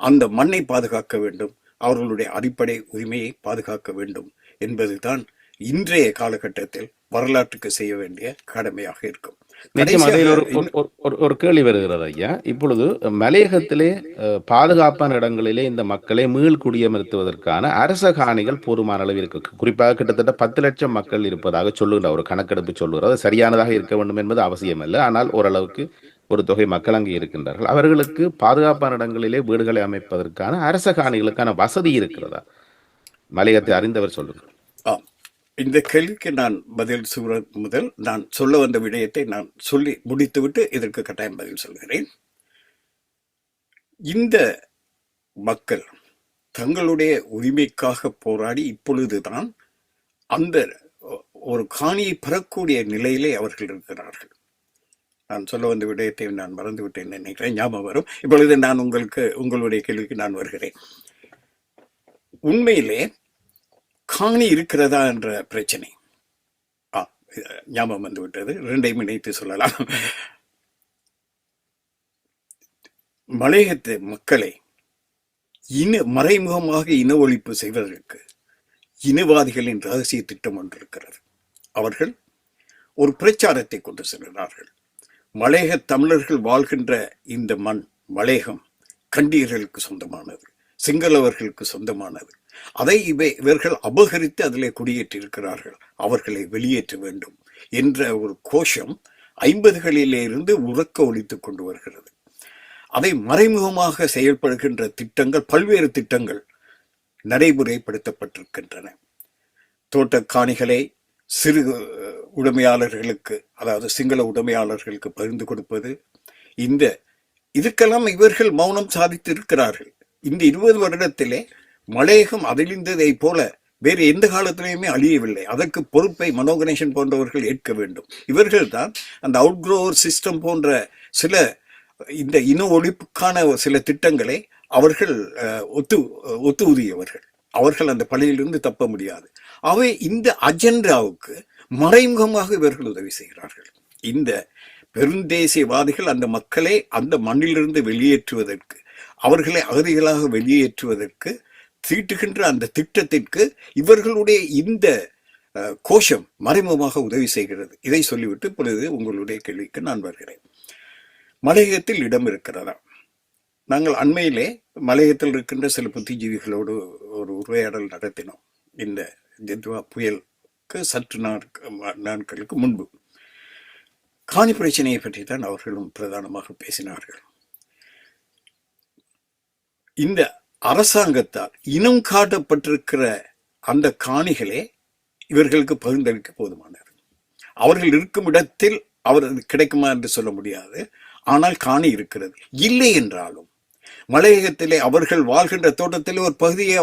அந்த மண்ணை பாதுகாக்க வேண்டும், அவர்களுடைய அடிப்படை உரிமையை பாதுகாக்க வேண்டும் என்பதுதான் இன்றைய காலகட்டத்தில் வரலாற்றுக்கு செய்ய வேண்டிய கடமையாக இருக்கும். ஒரு கேள்வி வருகிறது ஐயா. இப்பொழுது மலையகத்திலே பாதுகாப்பான இடங்களிலே இந்த மக்களை மீள் குடியமர்த்துவதற்கான அரச காணிகள் போதுமான அளவு இருக்கு. குறிப்பாக கிட்டத்தட்ட 10 லட்சம் மக்கள் இருப்பதாக சொல்லுகிற ஒரு கணக்கெடுப்பு சொல்லுகிறது. சரியானதாக இருக்க வேண்டும் என்பது அவசியம் அல்ல. ஆனால் ஓரளவுக்கு ஒரு தொகை மக்கள் அங்கே இருக்கின்றார்கள். அவர்களுக்கு பாதுகாப்பான இடங்களிலே வீடுகளை அமைப்பதற்கான அரச காணிகளுக்கான வசதி இருக்கிறதா? மலையகத்தை அறிந்தவர் சொல்லுங்கள். இந்த கேள்விக்கு நான் பதில் முதல் நான் சொல்ல வந்த விடயத்தை நான் சொல்லி முடித்துவிட்டு இதற்கு கட்டாயம் பதில் சொல்கிறேன். இந்த மக்கள் தங்களுடைய உரிமைக்காக போராடி இப்பொழுதுதான் அந்த ஒரு காணியை பெறக்கூடிய நிலையிலே அவர்கள் இருக்கிறார்கள். நான் சொல்ல வந்த விடயத்தை நான் மறந்துவிட்டேன் நினைக்கிறேன், ஞாபகம் வரும். இப்பொழுது நான் உங்களுடைய கேள்விக்கு நான் வருகிறேன். உண்மையிலே காணி இருக்கிறதா என்ற பிரச்சனை ஞாபகம் வந்து விட்டது. 2ஐயும் இணைத்து சொல்லலாம். மலையகத்து மக்களை மறைமுகமாக இன ஒழிப்பு செய்வதற்கு இனவாதிகளின் ரகசிய திட்டம் ஒன்று இருக்கிறது. அவர்கள் ஒரு பிரச்சாரத்தை கொண்டு செல்கிறார்கள். மலையக தமிழர்கள் வாழ்கின்ற இந்த மண் மலையகம் கண்டியர்களுக்கு சொந்தமானது, சிங்களவர்களுக்கு சொந்தமானது. அதை இவர்கள் அபகரித்து அதிலே குடியேற்றி இருக்கிறார்கள். அவர்களை வெளியேற்ற வேண்டும் என்ற ஒரு கோஷம் 50களிலே இருந்து உறக்க ஒலித்துக் கொண்டு வருகிறது. அதை மறைமுகமாக செயல்படுகின்ற திட்டங்கள், பல்வேறு திட்டங்கள் நடைமுறைப்படுத்தப்பட்டிருக்கின்றன. தோட்ட காணிகளை சிறு உடைமையாளர்களுக்கு, அதாவது சிங்கள உடைமையாளர்களுக்கு பகிர்ந்து கொடுப்பது, இதற்கெல்லாம் இவர்கள் மௌனம் சாதித்து இருக்கிறார்கள். இந்த 20 வருடத்திலே மலையகம் அதிலிருந்ததை போல வேறு எந்த காலத்திலையுமே அழியவில்லை. அதற்கு பொறுப்பை மனோ கணேசன் போன்றவர்கள் ஏற்க வேண்டும். இவர்கள் தான் அந்த அவுட்க்ரோவர் சிஸ்டம் போன்ற சில இந்த இன ஒழிப்புக்கான சில திட்டங்களை அவர்கள் ஒத்து ஊதியவர்கள். அவர்கள் அந்த பழியிலிருந்து தப்ப முடியாது. அவை இந்த அஜெண்டாவுக்கு மறைமுகமாக இவர்கள் உதவி செய்கிறார்கள். இந்த பெருந்தேசியவாதிகள் அந்த மக்களை அந்த மண்ணிலிருந்து வெளியேற்றுவதற்கு, அவர்களை அகதிகளாக வெளியேற்றுவதற்கு தீட்டுகின்ற அந்த திட்டத்திற்கு இவர்களுடைய இந்த கோஷம் மறைமுகமாக உதவி செய்கிறது. இதை சொல்லிவிட்டு இப்பொழுது உங்களுடைய கேள்விக்கு நான் வருகிறேன். மலையகத்தில் இடம் இருக்கிறதா? நாங்கள் அண்மையிலே மலையகத்தில் இருக்கின்ற சில புத்திஜீவிகளோடு ஒரு உரையாடல் நடத்தினோம். இந்த ஜெத்வா புயலுக்கு சற்று நாட்களுக்கு முன்பு காணி பிரச்சனையை பற்றி தான் அவர்களும் பிரதானமாக பேசினார்கள். இந்த அரசாங்கத்தால் இனம் காட்டப்பட்டிருக்கிற அந்த காணிகளே இவர்களுக்கு பகிர்ந்தளிக்க போதுமானது. அவர்கள் இருக்கும் இடத்தில் கிடைக்குமா என்று சொல்ல முடியாது. ஆனால் காணி இருக்கிறது. இல்லை என்றாலும் மலையகத்திலே அவர்கள் வாழ்கின்ற தோட்டத்திலே ஒரு பகுதியை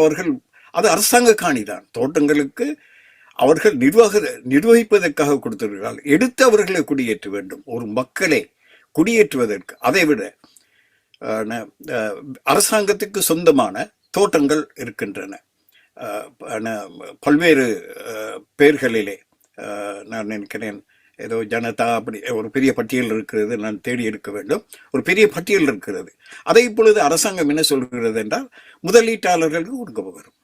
அது அரசாங்க காணிதான். தோட்டங்களுக்கு அவர்கள் நிர்வகிப்பதற்காக கொடுத்திருக்கிறார்கள். எடுத்து அவர்களை குடியேற்ற வேண்டும். ஒரு மக்களை குடியேற்றுவதற்கு, அதை விட அரசாங்கத்துக்கு சொந்தமான தோட்டங்கள் இருக்கின்றன. பல்வேறு பெயர்களிலே. நான் நினைக்கிறேன் ஏதோ ஜனதா அப்படி ஒரு பெரிய பட்டியல் இருக்கிறது. நான் தேடி எடுக்க வேண்டும். ஒரு பெரிய பட்டியல் இருக்கிறது. அதை இப்பொழுது அரசாங்கம் என்ன சொல்கிறது என்றால், முதலீட்டாளர்களுக்கு கொடுக்க போகிறோம்.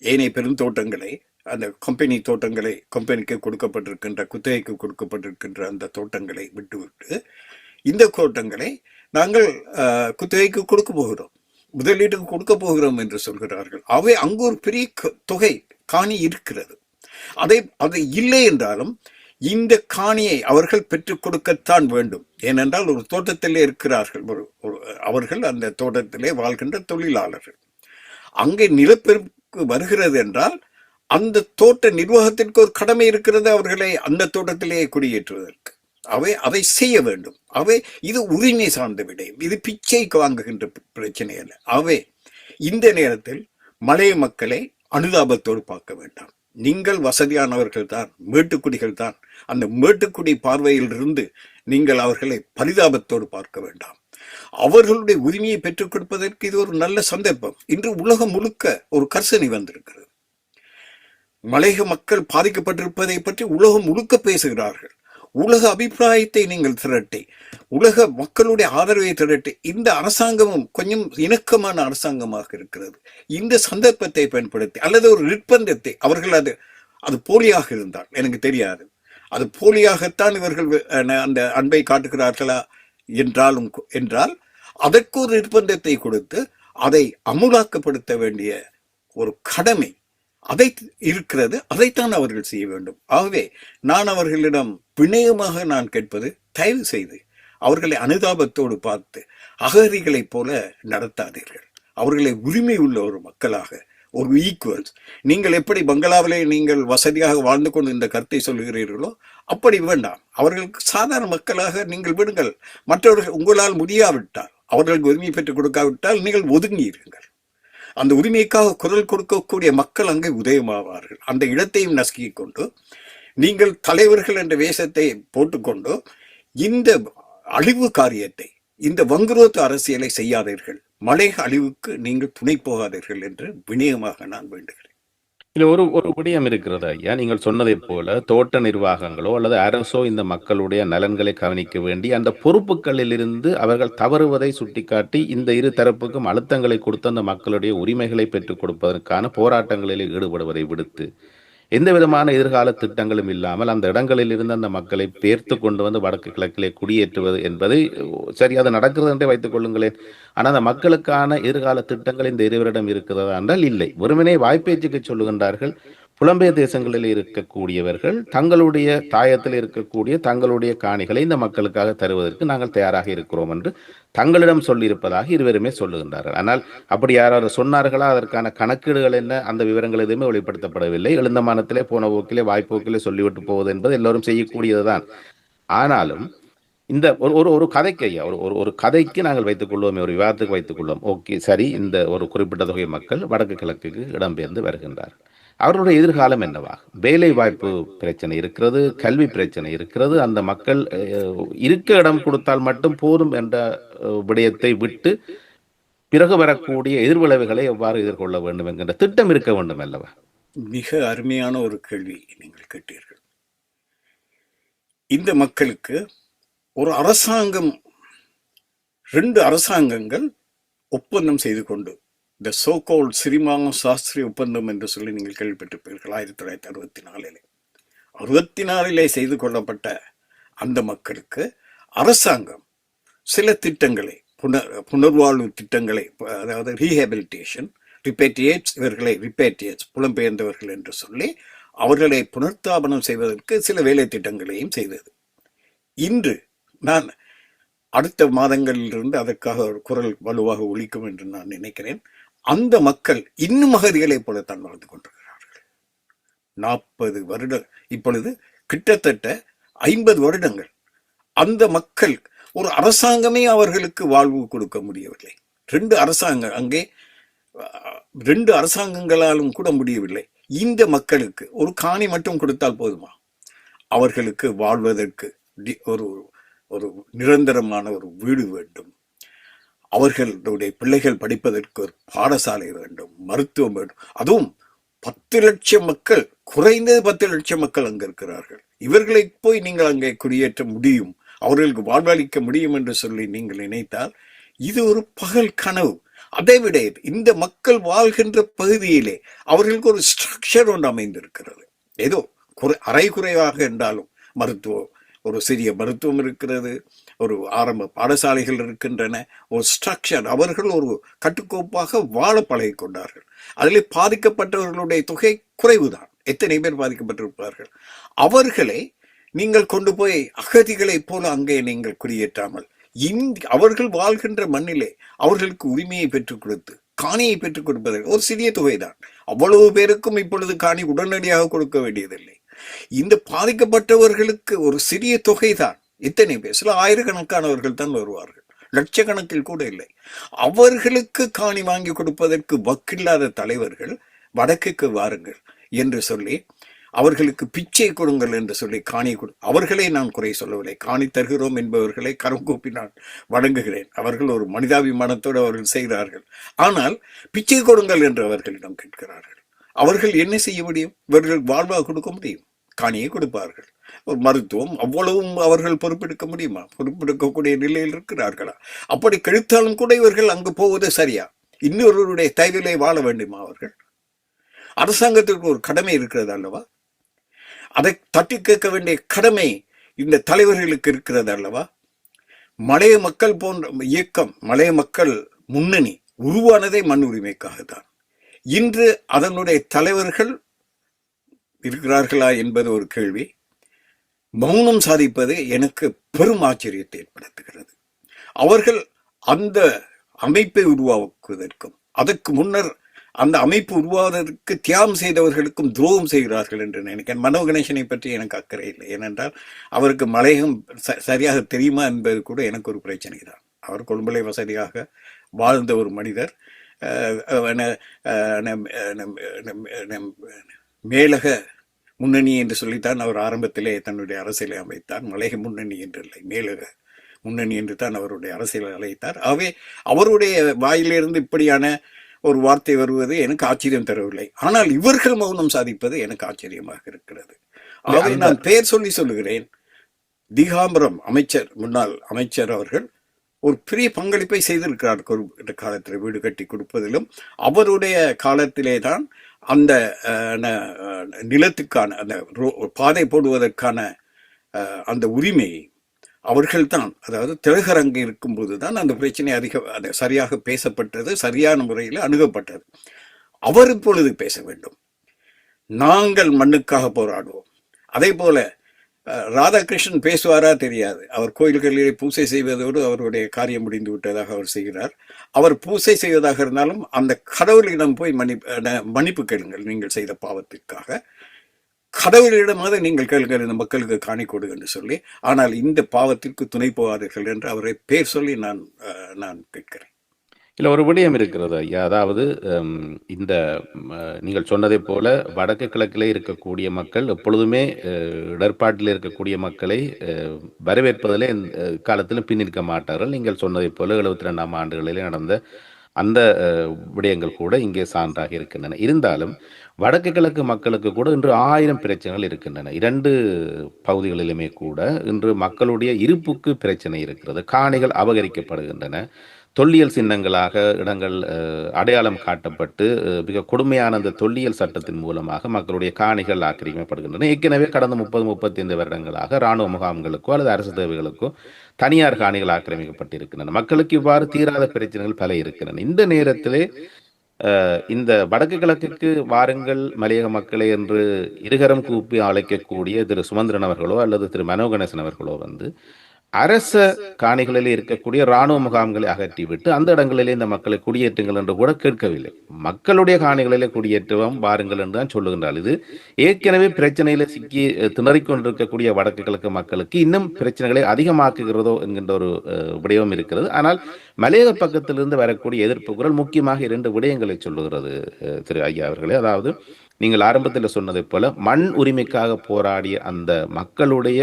ஏனைய பெருந்தோட்டங்களை, அந்த கம்பெனி தோட்டங்களை, கம்பெனிக்கு கொடுக்கப்பட்டிருக்கின்ற, குத்தகைக்கு கொடுக்கப்பட்டிருக்கின்ற அந்த தோட்டங்களை விட்டுவிட்டு இந்த தோட்டங்களை நாங்கள் குத்தகைக்கு கொடுக்க போகிறோம், முதலீட்டுக்கு கொடுக்க போகிறோம் என்று சொல்கிறார்கள். அவை அங்கு ஒரு பெரிய தொகை காணி இருக்கிறது. அதை இல்லை என்றாலும் இந்த காணியை அவர்கள் பெற்றுக் கொடுக்கத்தான் வேண்டும். ஏனென்றால் ஒரு தோட்டத்திலே இருக்கிறார்கள், அவர்கள் அந்த தோட்டத்திலே வாழ்கின்ற தொழிலாளர்கள். அங்கே நிலப்பெருப்பு வருகிறது என்றால் அந்த தோட்ட நிர்வாகத்திற்கு ஒரு கடமை இருக்கிறது, அவர்களை அந்த தோட்டத்திலேயே குடியேற்றுவதற்கு. அதை செய்ய வேண்டும். இது உரிமை சார்ந்த விடயம். இது பிச்சைக்கு வாங்குகின்ற பிரச்சனை அல்ல. இந்த நேரத்தில் மலைய மக்களை அனுதாபத்தோடு பார்க்க வேண்டாம். நீங்கள் வசதியானவர்கள் தான், மேட்டுக்குடிகள் தான். அந்த மேட்டுக்குடி பார்வையில் இருந்து நீங்கள் அவர்களை பரிதாபத்தோடு பார்க்க வேண்டாம். அவர்களுடைய உரிமையை பெற்றுக் கொடுப்பதற்கு இது ஒரு நல்ல சந்தர்ப்பம். இன்று உலகம் முழுக்க ஒரு கர்சனை வந்திருக்கிறது. மலையக மக்கள் பாதிக்கப்பட்டிருப்பதை பற்றி உலகம் முழுக்க பேசுகிறார்கள். உலக அபிப்பிராயத்தை நீங்கள் திரட்டி, உலக மக்களுடைய ஆதரவை திரட்டி, இந்த அரசாங்கமும் கொஞ்சம் இணக்கமான அரசாங்கமாக இருக்கிறது. இந்த சந்தர்ப்பத்தை பயன்படுத்தி, அல்லது ஒரு நிர்பந்தத்தை, அவர்கள் அது போலியாக இருந்தால் எனக்கு தெரியாது, அது போலியாகத்தான் இவர்கள் அந்த அன்பை காட்டுகிறார்களா என்றால் அதற்கு ஒரு நிர்பந்தத்தை கொடுத்து அதை அமுலாக்கப்படுத்த வேண்டிய ஒரு கடமை இருக்கிறது. அதைத்தான் அவர்கள் செய்ய வேண்டும். ஆகவே நான் அவர்களிடம் வினயமாக நான் கேட்பது, தயவு செய்து அவர்களை அனுதாபத்தோடு பார்த்து அகதிகளைப் போல நடத்தாதீர்கள். அவர்களை உரிமை உள்ள ஒரு மக்களாக, ஒரு ஈக்குவல்ஸ். நீங்கள் எப்படி பங்களாவிலே நீங்கள் வசதியாக வாழ்ந்து கொண்டு இந்த கருத்தை சொல்லுகிறீர்களோ அப்படி வேண்டாம். அவர்களுக்கு சாதாரண மக்களாக நீங்கள் விடுங்கள். மற்றவர்கள் உங்களால் முடியாவிட்டால், அவர்களுக்கு உரிமை பெற்றுக் கொடுக்காவிட்டால் நீங்கள் ஒதுங்கி இருங்கள். அந்த உரிமைக்காக குரல் கொடுக்கக்கூடிய மக்கள் அங்கே உதயமாவார்கள். அந்த இடத்தையும் நசுக்கிக் கொண்டு நீங்கள் தலைவர்கள் என்ற வேஷத்தை போட்டுக்கொண்டு இந்த அழிவு காரியத்தை, இந்த வங்குரோத்து அரசியலை செய்யாதீர்கள். மலையக அழிவுக்கு நீங்கள் துணை போகாதீர்கள் என்று வினயமாக நான் வேண்டுகிறேன். இல்ல, ஒரு விடயம் இருக்கிறது ஐயா. நீங்கள் சொன்னதைப் போல தோட்ட நிர்வாகங்களோ அல்லது அரசோ இந்த மக்களுடைய நலன்களை கவனிக்க வேண்டி அந்த பொறுப்புகளில் இருந்து அவர்கள் தவறுவதை சுட்டிக்காட்டி இந்த இரு தரப்புக்கும் அழுத்தங்களை கொடுத்து அந்த மக்களுடைய உரிமைகளை பெற்றுக் கொடுப்பதற்கான போராட்டங்களில் ஈடுபடுவதை விடுத்து, எந்த விதமான எதிர்கால திட்டங்களும் இல்லாமல் அந்த இடங்களில் இருந்து அந்த மக்களை பேர்த்து கொண்டு வந்து வடக்கு கிழக்கிலே குடியேற்றுவது என்பது சரி, அது நடக்கிறது என்றே வைத்துக் கொள்ளுங்களேன். ஆனால் அந்த மக்களுக்கான எதிர்கால திட்டங்கள் இந்த இருவரிடம் இருக்கிறதா என்றால் இல்லை. வெறுமனே வாய்ப்பேச்சுக்கு சொல்லுகின்றார்கள். புலம்பெயர் தேசங்களில் இருக்கக்கூடியவர்கள் தங்களுடைய தாயத்தில் இருக்கக்கூடிய தங்களுடைய காணிகளை இந்த மக்களுக்காக தருவதற்கு நாங்கள் தயாராக இருக்கிறோம் என்று தங்களிடம் சொல்லியிருப்பதாக இருவருமே சொல்லுகின்றார்கள். ஆனால் அப்படி யாராவது சொன்னார்களா? அதற்கான கணக்கீடுகள் என்ன? அந்த விவரங்கள் எதுவுமே வெளிப்படுத்தப்படவில்லை. எழுந்தமானத்திலே போன போக்கிலே வாய்ப்போக்கிலே சொல்லிவிட்டு போவது என்பது எல்லோரும் செய்யக்கூடியதுதான். ஆனாலும் இந்த ஒரு கதைக்கு ஐயா, ஒரு கதைக்கு நாங்கள் வைத்துக் கொள்வோமே, ஒரு விவாதத்துக்கு வைத்துக் கொள்வோம். ஓகே, சரி, இந்த ஒரு குறிப்பிட்ட தொகை மக்கள் வடக்கு கிழக்குக்கு இடம்பெயர்ந்து வருகின்றார். அவர்களுடைய எதிர்காலம் என்னவாகும்? வேலை வாய்ப்பு பிரச்சனை இருக்கிறது, கல்வி பிரச்சனை இருக்கிறது. அந்த மக்கள் இருக்க இடம் கொடுத்தால் மட்டும் போதும் என்ற விடயத்தை விட்டு பிறகு வரக்கூடிய எதிர்விளைவுகளை எவ்வாறு எதிர்கொள்ள வேண்டும் என்கின்ற திட்டம் இருக்க வேண்டும் அல்லவா? மிக அருமையான ஒரு கேள்வி நீங்கள் கேட்டீர்கள். இந்த மக்களுக்கு ஒரு அரசாங்கம், 2 அரசாங்கங்கள் ஒப்பந்தம் செய்து கொண்டு, இந்த சோகோல் சிறிமாங்க சாஸ்திரி ஒப்பந்தம் என்று சொல்லி நீங்கள் கேள்விப்பட்டிருப்பீர்கள். 1964 64 செய்து கொள்ளப்பட்ட அந்த மக்களுக்கு அரசாங்கம் சில திட்டங்களை, புனர்வாழ்வு திட்டங்களை, அதாவது ரீஹேபிலிட்டேஷன், ரிப்பேட்ரியேட்ஸ், இவர்களை ரிப்பேட்ரியேட்ஸ் புலம்பெயர்ந்தவர்கள் என்று சொல்லி அவர்களை புனர்ஸ்தாபனம் செய்வதற்கு சில வேலை திட்டங்களையும் செய்தது. இன்று நான் அடுத்த மாதங்களிலிருந்து அதற்காக ஒரு குரல் வலுவாக ஒலிக்கும் என்று நான் நினைக்கிறேன். அந்த மக்கள் இன்னும் அகதிகளைப் போலத்தான் வாழ்ந்து கொண்டிருக்கிறார்கள். 40 வருடம், இப்பொழுது கிட்டத்தட்ட 50 வருடங்கள் அந்த மக்கள், ஒரு அரசாங்கமே அவர்களுக்கு வாழ்வு கொடுக்க முடியவில்லை. 2 அரசாங்கம், அங்கே 2 அரசாங்கங்களாலும் கூட முடியவில்லை. இந்த மக்களுக்கு ஒரு காணி மட்டும் கொடுத்தால் போதுமா? அவர்களுக்கு வாழ்வதற்கு ஒரு நிரந்தரமான ஒரு வீடு வேண்டும். அவர்களுடைய பிள்ளைகள் படிப்பதற்கு ஒரு பாடசாலை வேண்டும், மருத்துவம் வேண்டும். அதுவும் 10 லட்சம் மக்கள், குறைந்தது 10 லட்சம் மக்கள் அங்கு இருக்கிறார்கள். இவர்களை போய் நீங்கள் அங்கே குடியேற்ற முடியும், அவர்களுக்கு வாழ்வளிக்க முடியும் என்று சொல்லி நீங்கள் நினைத்தால் இது ஒரு பகல் கனவு. அதை விட இந்த மக்கள் வாழ்கின்ற பகுதியிலே அவர்களுக்கு ஒரு ஸ்ட்ரக்சர் ஒன்று அமைந்திருக்கிறது. ஏதோ அரை குறைவாக என்றாலும் மருத்துவம், ஒரு சிறிய மருத்துவம் இருக்கிறது, ஒரு ஆரம்ப பாடசாலைகள் இருக்கின்றன, ஒரு ஸ்ட்ரக்சர். அவர்கள் ஒரு கட்டுக்கோப்பாக வாழ பழகி கொண்டார்கள். அதில் பாதிக்கப்பட்டவர்களுடைய தொகை குறைவுதான். எத்தனை பேர் பாதிக்கப்பட்டிருப்பார்கள்? அவர்களை நீங்கள் கொண்டு போய் அகதிகளைப் போல அங்கே நீங்கள் குடியேற்றாமல் அவர்கள் வாழ்கின்ற மண்ணிலே அவர்களுக்கு உரிமையை பெற்றுக் கொடுத்து காணியை பெற்றுக் கொடுப்பதற்கு ஒரு சிறிய தொகைதான். அவ்வளவு பேருக்கும் இப்பொழுது காணி உடனடியாக கொடுக்க வேண்டியதில்லை. இந்த பாதிக்கப்பட்டவர்களுக்கு ஒரு சிறிய தொகைதான். எத்தனை பேர்? சில ஆயிரக்கணக்கானவர்கள் தான் வருவார்கள், லட்சக்கணக்கில் கூட இல்லை. அவர்களுக்கு காணி வாங்கி கொடுப்பதற்கு வக்கில்லாத தலைவர்கள் வடக்குக்கு வாருங்கள் என்று சொல்லி, அவர்களுக்கு பிச்சை கொடுங்கள் என்று சொல்லி காணி அவர்களை நான் குறை சொல்லவில்லை. காணி தருகிறோம் என்பவர்களை கரம் கூப்பி நான் வணங்குகிறேன். அவர்கள் ஒரு மனிதாபிமானத்தோடு அவர்கள் செய்கிறார்கள். ஆனால் பிச்சை கொடுங்கள் என்று அவர்களிடம் கேட்கிறார்கள். அவர்கள் என்ன செய்ய முடியும்? இவர்கள் வாழ்வாக கொடுக்க முடியும்? காணியை கொடுப்பார்கள். ஒரு மருத்துவம் அவ்வளவும் அவர்கள் பொறுப்பெடுக்க முடியுமா? பொறுப்பெடுக்கக்கூடிய நிலையில் இருக்கிறார்களா? அப்படி கழித்தாலும் கூட இவர்கள் அங்கு போவது சரியா? இன்னொருவருடைய தயவிலே வாழ வேண்டுமா அவர்கள்? அரசாங்கத்திற்கு ஒரு கடமை இருக்கிறது அல்லவா? அதை தட்டி கேட்க வேண்டிய கடமை இந்த தலைவர்களுக்கு இருக்கிறது அல்லவா? மலைய மக்கள் போன்ற இயக்கம், மலைய மக்கள் முன்னணி உருவானதே மண் உரிமைக்காகத்தான். இன்று அதனுடைய தலைவர்கள் இருக்கிறார்களா என்பது ஒரு கேள்வி. மௌனம் சாதிப்பது எனக்கு பெரும் ஆச்சரியத்தை ஏற்படுத்துகிறது. அவர்கள் அந்த அமைப்பை உருவாக்குவதற்கும் அதற்கு முன்னர் அந்த அமைப்பு உருவாவதற்கு தியாகம் செய்தவர்களுக்கும் துரோகம் செய்கிறார்கள் என்று நினைக்கிறேன். மனோ கணேசனை பற்றி எனக்கு அக்கறை இல்லை. ஏனென்றால் அவருக்கு மலையகம் சரியாக தெரியுமா என்பது கூட எனக்கு ஒரு பிரச்சனை தான். அவர் கொழும்பலை வசதியாக வாழ்ந்த ஒரு மனிதர். மேலக முன்னணி என்று சொல்லித்தான் அவர் ஆரம்பத்திலே தன்னுடைய அரசியலை அமைத்தார். மலையக முன்னணி என்று இல்லை, மேலக முன்னணி என்று தான் அவருடைய அரசியலை அழைத்தார். ஆகவே அவருடைய வாயிலிருந்து இப்படியான ஒரு வார்த்தை வருவது எனக்கு ஆச்சரியம் தரவில்லை. ஆனால் இவர்கள் மௌனம் சாதிப்பது எனக்கு ஆச்சரியமாக இருக்கிறது. ஆகவே நான் பெயர் சொல்லி சொல்லுகிறேன். திகாம்பரம் அமைச்சர், முன்னாள் அமைச்சர் அவர்கள் ஒரு பெரிய பங்களிப்பை செய்திருக்கிறார் காலத்தில் வீடு கட்டி கொடுப்பதிலும். அவருடைய காலத்திலே தான் அந்த நிலத்துக்கான அந்த பாதை போடுவதற்கான அந்த உரிமையை அவர்கள்தான், அதாவது திலகர் அங்கே இருக்கும்போது தான் அந்த பிரச்சனை சரியாக பேசப்பட்டது, சரியான முறையில் அணுகப்பட்டது. அவர் இப்பொழுது பேச வேண்டும். நாங்கள் மண்ணுக்காக போராடுவோம். அதே போல ராதாகிருஷ்ணன் பேசுவாரா தெரியாது. அவர் கோயில்களிலே பூசை செய்வதோடு அவருடைய காரியம் முடிந்து விட்டதாக அவர் செய்கிறார். அவர் பூசை செய்வதாக இருந்தாலும் அந்த கடவுளிடம் போய் மன்னிப்பு கேளுங்கள் நீங்கள் செய்த பாவத்திற்காக. கடவுளிடமாக நீங்கள் கேளுங்கள், இந்த மக்களுக்கு காணி கொடு என்று சொல்லி. ஆனால் இந்த பாவத்திற்கு துணை போகாதீர்கள் என்று அவரை பேர் சொல்லி நான் கேட்கிறேன். இல்லை, ஒரு விடயம் இருக்கிறது ஐயா. அதாவது இந்த நீங்கள் சொன்னதை போல வடக்கு கிழக்கிலே இருக்கக்கூடிய மக்கள் எப்பொழுதுமே இடர்பாட்டில் இருக்கக்கூடிய மக்களை வரவேற்பதிலே காலத்திலும் பின்னிருக்க மாட்டார்கள். நீங்கள் சொன்னதை போல 72ஆம் ஆண்டுகளிலே நடந்த அந்த விடயங்கள் கூட இங்கே சான்றாக இருக்கின்றன. இருந்தாலும் வடக்கு கிழக்கு மக்களுக்கு கூட இன்று 1000 பிரச்சனைகள் இருக்கின்றன. 2 பகுதிகளிலுமே கூட இன்று மக்களுடைய இருப்புக்கு பிரச்சனை இருக்கிறது. காணிகள் அபகரிக்கப்படுகின்றன. தொல்லியல் சின்னங்களாக இடங்கள் அடையாளம் காட்டப்பட்டு மிக கொடுமையான அந்த தொல்லியல் சட்டத்தின் மூலமாக மக்களுடைய காணிகள் ஆக்கிரமிக்கப்படுகின்றன. ஏற்கனவே கடந்த 30-35 வருடங்களாக இராணுவ முகாம்களுக்கோ அல்லது அரசு தேவைகளுக்கோ தனியார் காணிகள் ஆக்கிரமிக்கப்பட்டிருக்கின்றன. மக்களுக்கு இவ்வாறு தீராத பிரச்சனைகள் பல இருக்கின்றன. இந்த நேரத்திலே இந்த வடக்கு கிழக்குக்கு வாருங்கள் மலையக மக்களே என்று இருகரம் கூப்பி அழைக்கக்கூடிய திரு சுமந்திரன் அவர்களோ அல்லது திரு மனோ கணேசன் அவர்களோ அரச காணிகளிலே இருக்கக்கூடிய இராணுவ முகாம்களை அகற்றிவிட்டு அந்த இடங்களிலே இந்த மக்களை குடியேற்றுங்கள் என்று கூட கேட்கவில்லை. மக்களுடைய காணிகளிலே குடியேற்றுவோம் வாருங்கள் என்று தான் சொல்லுகின்றார். இது ஏற்கனவே பிரச்சனையில சிக்கி திணறிக்கொண்டிருக்கக்கூடிய வடக்கு கிழக்கு மக்களுக்கு இன்னும் பிரச்சனைகளை அதிகமாக்குகிறதோ என்கின்ற ஒரு விடயம் இருக்கிறது. ஆனால் மலையக பக்கத்திலிருந்து வரக்கூடிய எதிர்ப்பு குரல் முக்கியமாக 2 விடயங்களை சொல்லுகிறது திரு ஐயா அவர்களே. அதாவது நீங்கள் ஆரம்பத்தில் சொன்னதை போல மண் உரிமைக்காக போராடிய அந்த மக்களுடைய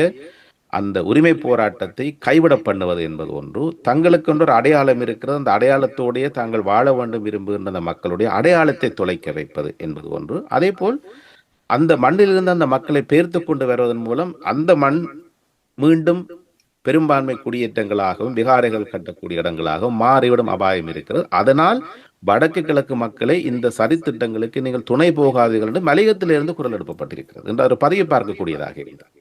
அந்த உரிமை போராட்டத்தை கைவிட பண்ணுவது என்பது ஒன்று. தங்களுக்கென்று ஒரு அடையாளம் இருக்கிறது, அந்த அடையாளத்தோடையே தாங்கள் வாழ வேண்டும் விரும்புகின்ற அந்த மக்களுடைய அடையாளத்தை தொலைக்க வைப்பது என்பது ஒன்று. அதேபோல் அந்த மண்ணிலிருந்து அந்த மக்களை பெயர்த்து கொண்டு வருவதன் மூலம் அந்த மண் மீண்டும் பெரும்பான்மை குடியேற்றங்களாகவும் விகாரைகள் கட்டக்கூடிய இடங்களாகவும் மாறிவிடும் அபாயம் இருக்கிறது. அதனால் வடக்கு கிழக்கு மக்களை இந்த சதித்திட்டங்களுக்கு நீங்கள் துணை போகாதீர்கள் என்று மலையகத்திலிருந்து குரல் எழுப்பப்பட்டிருக்கிறது என்ற ஒரு பதிவை பார்க்கக்கூடியதாக இருந்தார்.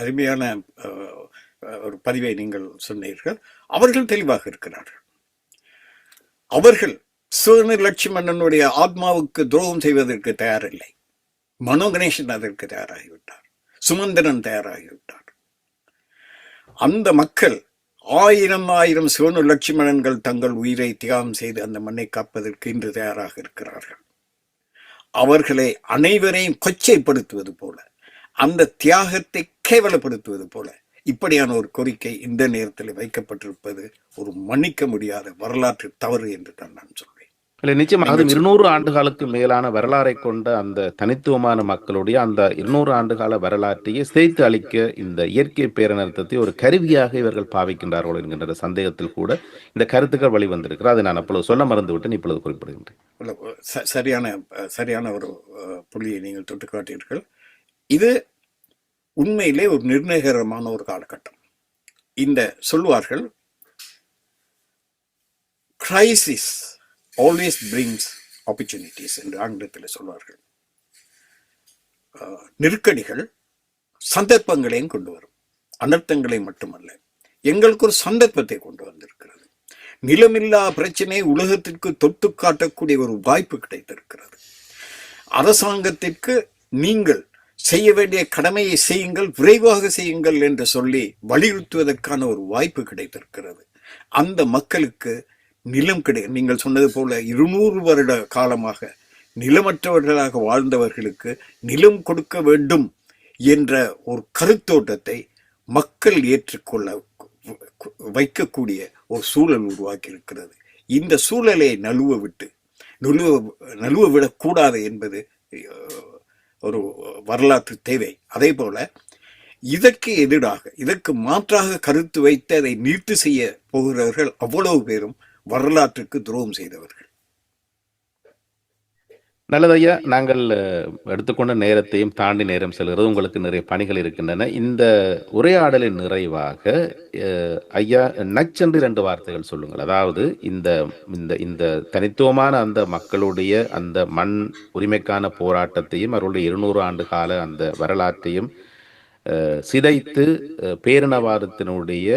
அருமையான ஒரு பதிவை நீங்கள் சொன்னீர்கள். அவர்கள் தெளிவாக இருக்கிறார்கள். அவர்கள் சிவனி லட்சுமணனுடைய ஆத்மாவுக்கு துரோகம் செய்வதற்கு தயாரில்லை. மனோ கணேசன் அதற்கு தயாராகிவிட்டார். சுமந்திரன் தயாராகிவிட்டார். அந்த மக்கள் 1000 சிவனு லட்சுமணன்கள் தங்கள் உயிரை தியாகம் செய்து அந்த மண்ணை காப்பதற்கு இன்று தயாராக இருக்கிறார்கள். அவர்களை அனைவரையும் கொச்சைப்படுத்துவது போல, அந்த தியாகத்தை கேவலப்படுத்துவது போல இப்படியான ஒரு கோரிக்கை இந்த நேரத்தில் வைக்கப்பட்டிருப்பது ஒரு மன்னிக்க முடியாத வரலாற்று தவறு என்று தான் நான் சொல்வேன். நிச்சயமாக 200 ஆண்டுகளுக்கு மேலான வரலாறை கொண்ட அந்த தனித்துவமான மக்களுடைய அந்த 200 ஆண்டுகால வரலாற்றையே சிதைத்து அளிக்க இந்த இயற்கை பேரனர்த்தத்தை ஒரு கருவியாக இவர்கள் பாவிக்கின்றார்கள் என்கின்ற சந்தேகத்தில் கூட இந்த கருத்துக்கள் வெளிவந்திருக்கிறது. அதை நான் அப்பொழுது சொல்ல மறந்துவிட்டு இப்பொழுது குறிப்பிடுகின்றேன். சரியான ஒரு புள்ளியை நீங்கள் தொட்டு காட்டீர்கள். இது உண்மையிலே ஒரு நிர்ணயகரமான ஒரு காலகட்டம். இந்த சொல்வார்கள், கிரைசிஸ் always brings opportunities என்று ஆங்கிலத்தில் சொல்வார்கள். நெருக்கடிகள் சந்தர்ப்பங்களையும் கொண்டு வரும், அனர்த்தங்களை மட்டுமல்ல. எங்களுக்கு ஒரு சந்தர்ப்பத்தை கொண்டு வந்திருக்கிறது. நிலமில்லா பிரச்சனை உலகத்திற்கு தொட்டு காட்டக்கூடிய ஒரு வாய்ப்பு கிடைத்திருக்கிறது. அரசாங்கத்திற்கு நீங்கள் செய்ய வேண்டிய கடமையை செய்யுங்கள், விரைவாக செய்யுங்கள் என்று சொல்லி வலியுறுத்துவதற்கான ஒரு வாய்ப்பு கிடைத்திருக்கிறது. அந்த மக்களுக்கு நிலம் நீங்கள் சொன்னது போல 200 வருட காலமாக நிலமற்றவர்களாக வாழ்ந்தவர்களுக்கு நிலம் கொடுக்க வேண்டும் என்ற ஒரு கருத்தோட்டத்தை மக்கள் ஏற்றுக்கொள்ள வைக்கக்கூடிய ஒரு சூழல் உருவாக்கி இருக்கிறது. இந்த சூழலை நழுவ விடக்கூடாது என்பது ஒரு வரலாற்று தேவை. அதே போல இதற்கு எதிராக, இதற்கு மாற்றாக கருத்து வைத்து அதை நிறுத்தி செய்ய போகிறவர்கள் அவ்வளவு பேரும் வரலாற்றுக்கு துரோகம் செய்தவர்கள். நல்லதையா, நாங்கள் எடுத்துக்கொண்ட நேரத்தையும் தாண்டி நேரம் செல்கிறது. உங்களுக்கு நிறைய பணிகள் இருக்கின்றன. இந்த உரையாடலின் நிறைவாக ஐயா நச்சென்று 2 வார்த்தைகள் சொல்லுங்கள். அதாவது இந்த இந்த இந்த தனித்துவமான அந்த மக்களுடைய அந்த மண் உரிமைக்கான போராட்டத்தையும் அவர்களுடைய 200 ஆண்டு கால அந்த வரலாற்றையும் சிதைத்து பேரினவாதத்தினுடைய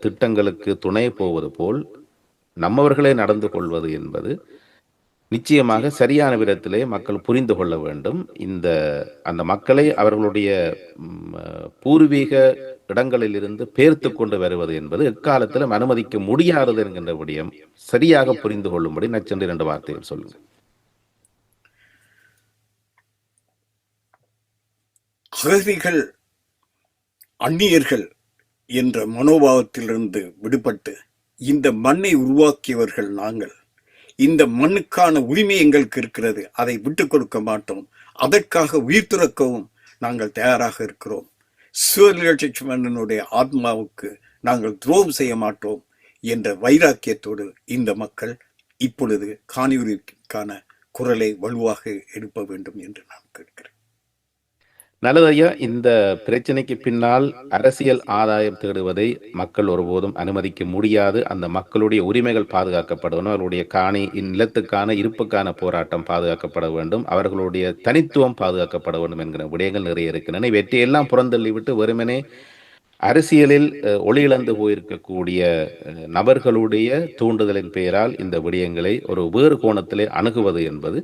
திட்டங்களுக்கு துணை போவது போல் நம்மவர்களே நடந்து கொள்வது என்பது நிச்சயமாக சரியான விதத்திலே மக்கள் புரிந்து கொள்ள வேண்டும். அந்த மக்களை அவர்களுடைய பூர்வீக இடங்களில் இருந்து பேர்த்து கொண்டு வருவது என்பது எக்காலத்திலும் அனுமதிக்க முடியாதது என்கின்ற விடயம் சரியாக புரிந்து கொள்ளும்படி நச்சென்று 2 வார்த்தைகள் சொல்லுங்க. அகதிகள், அந்நியர்கள் என்ற மனோபாவத்திலிருந்து விடுபட்டு இந்த மண்ணை உருவாக்கியவர்கள் நாங்கள். இந்த மண்ணுக்கான உரிமை எங்களுக்கு இருக்கிறது, அதை விட்டுக் கொடுக்க மாட்டோம். அதற்காக உயிர் துறக்கவும் நாங்கள் தயாராக இருக்கிறோம். சிவலட்சுமணனுடைய ஆத்மாவுக்கு நாங்கள் துரோகம் செய்ய மாட்டோம் என்ற வைராக்கியத்தோடு இந்த மக்கள் இப்பொழுது காணியுரிமைக்கான குரலை வலுவாக எழுப்ப வேண்டும் என்று நான் கேட்கிறேன். நல்லதையா, இந்த பிரச்சனைக்கு பின்னால் அரசியல் ஆதாயம் தேடுவதை மக்கள் ஒருபோதும் அனுமதிக்க முடியாது. அந்த மக்களுடைய உரிமைகள் பாதுகாக்கப்பட வேண்டும். அவர்களுடைய நிலத்துக்கான இருப்புக்கான போராட்டம் பாதுகாக்கப்பட வேண்டும். அவர்களுடைய தனித்துவம் பாதுகாக்கப்பட வேண்டும் என்கிற விடயங்கள் நிறைய இருக்கின்றன. இவற்றையெல்லாம் புறந்தள்ளிவிட்டு வெறுமனே அரசியலில் ஒளியிழந்து போயிருக்கக்கூடிய நபர்களுடைய தூண்டுதலின் பெயரால் இந்த விடயங்களை ஒரு வேறு கோணத்திலே அணுகுவது என்பது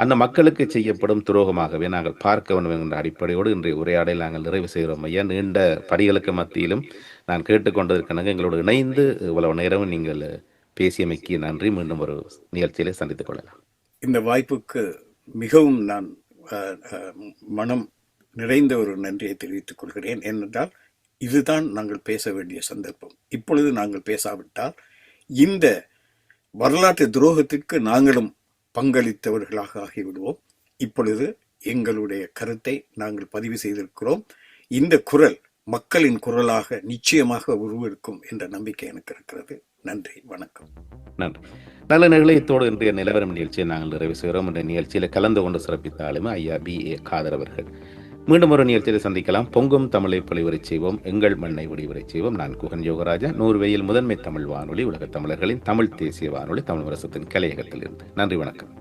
அந்த மக்களுக்கு செய்யப்படும் துரோகமாகவே நாங்கள் பார்க்க வேண்டும் என்ற அடிப்படையோடு இன்றைய உரையாடலை நாங்கள் நிறைவு செய்கிறோம். ஐயா, நீண்ட படிகளுக்கு மத்தியிலும் நான் கேட்டுக்கொண்டதற்காக எங்களோடு இணைந்து இவ்வளவு நேரம் நீங்கள் பேசியமைக்கு நன்றி. மீண்டும் ஒரு நிகழ்ச்சியிலே சந்தித்துக் கொள்ளலாம். இந்த வாய்ப்புக்கு மிகவும் நான் மனம் நிறைந்த ஒரு நன்றியை தெரிவித்துக் கொள்கிறேன். ஏனென்றால் இதுதான் நாங்கள் பேச வேண்டிய சந்தர்ப்பம். இப்பொழுது நாங்கள் பேசாவிட்டால் இந்த வரலாற்று துரோகத்திற்கு நாங்களும் பங்களித்தவர்களாக ஆகிவிடுவோம். இப்பொழுது எங்களுடைய கருத்தை நாங்கள் பதிவு செய்திருக்கிறோம். இந்த குரல் மக்களின் குரலாக நிச்சயமாக உருவெடுக்கும் என்ற நம்பிக்கை எனக்கு இருக்கிறது. நன்றி, வணக்கம். நன்றி. நல்ல நிகழ்ச்சியோடு இன்றைய நிலவரம் நிகழ்ச்சியை நாங்கள் நிறைவு செய்கிறோம். இந்த நிகழ்ச்சியில் கலந்து கொண்டு சிறப்பித்த ஆளுமை ஐயா B.A. காதர் அவர்கள். மீண்டும் ஒரு நிகழ்ச்சியில் சந்திக்கலாம். பொங்கும் தமிழை பொலிவரை செய்வோம், எங்கள் மண்ணை விடிவரை செய்வோம். நான் குகன் யோகராஜா, நூர்வேயில் முதன்மை தமிழ் வானொலி, உலக தமிழர்களின் தமிழ் தேசிய வானொலி, தமிழ் அரசத்தின் கலையகத்திலிருந்து. நன்றி, வணக்கம்.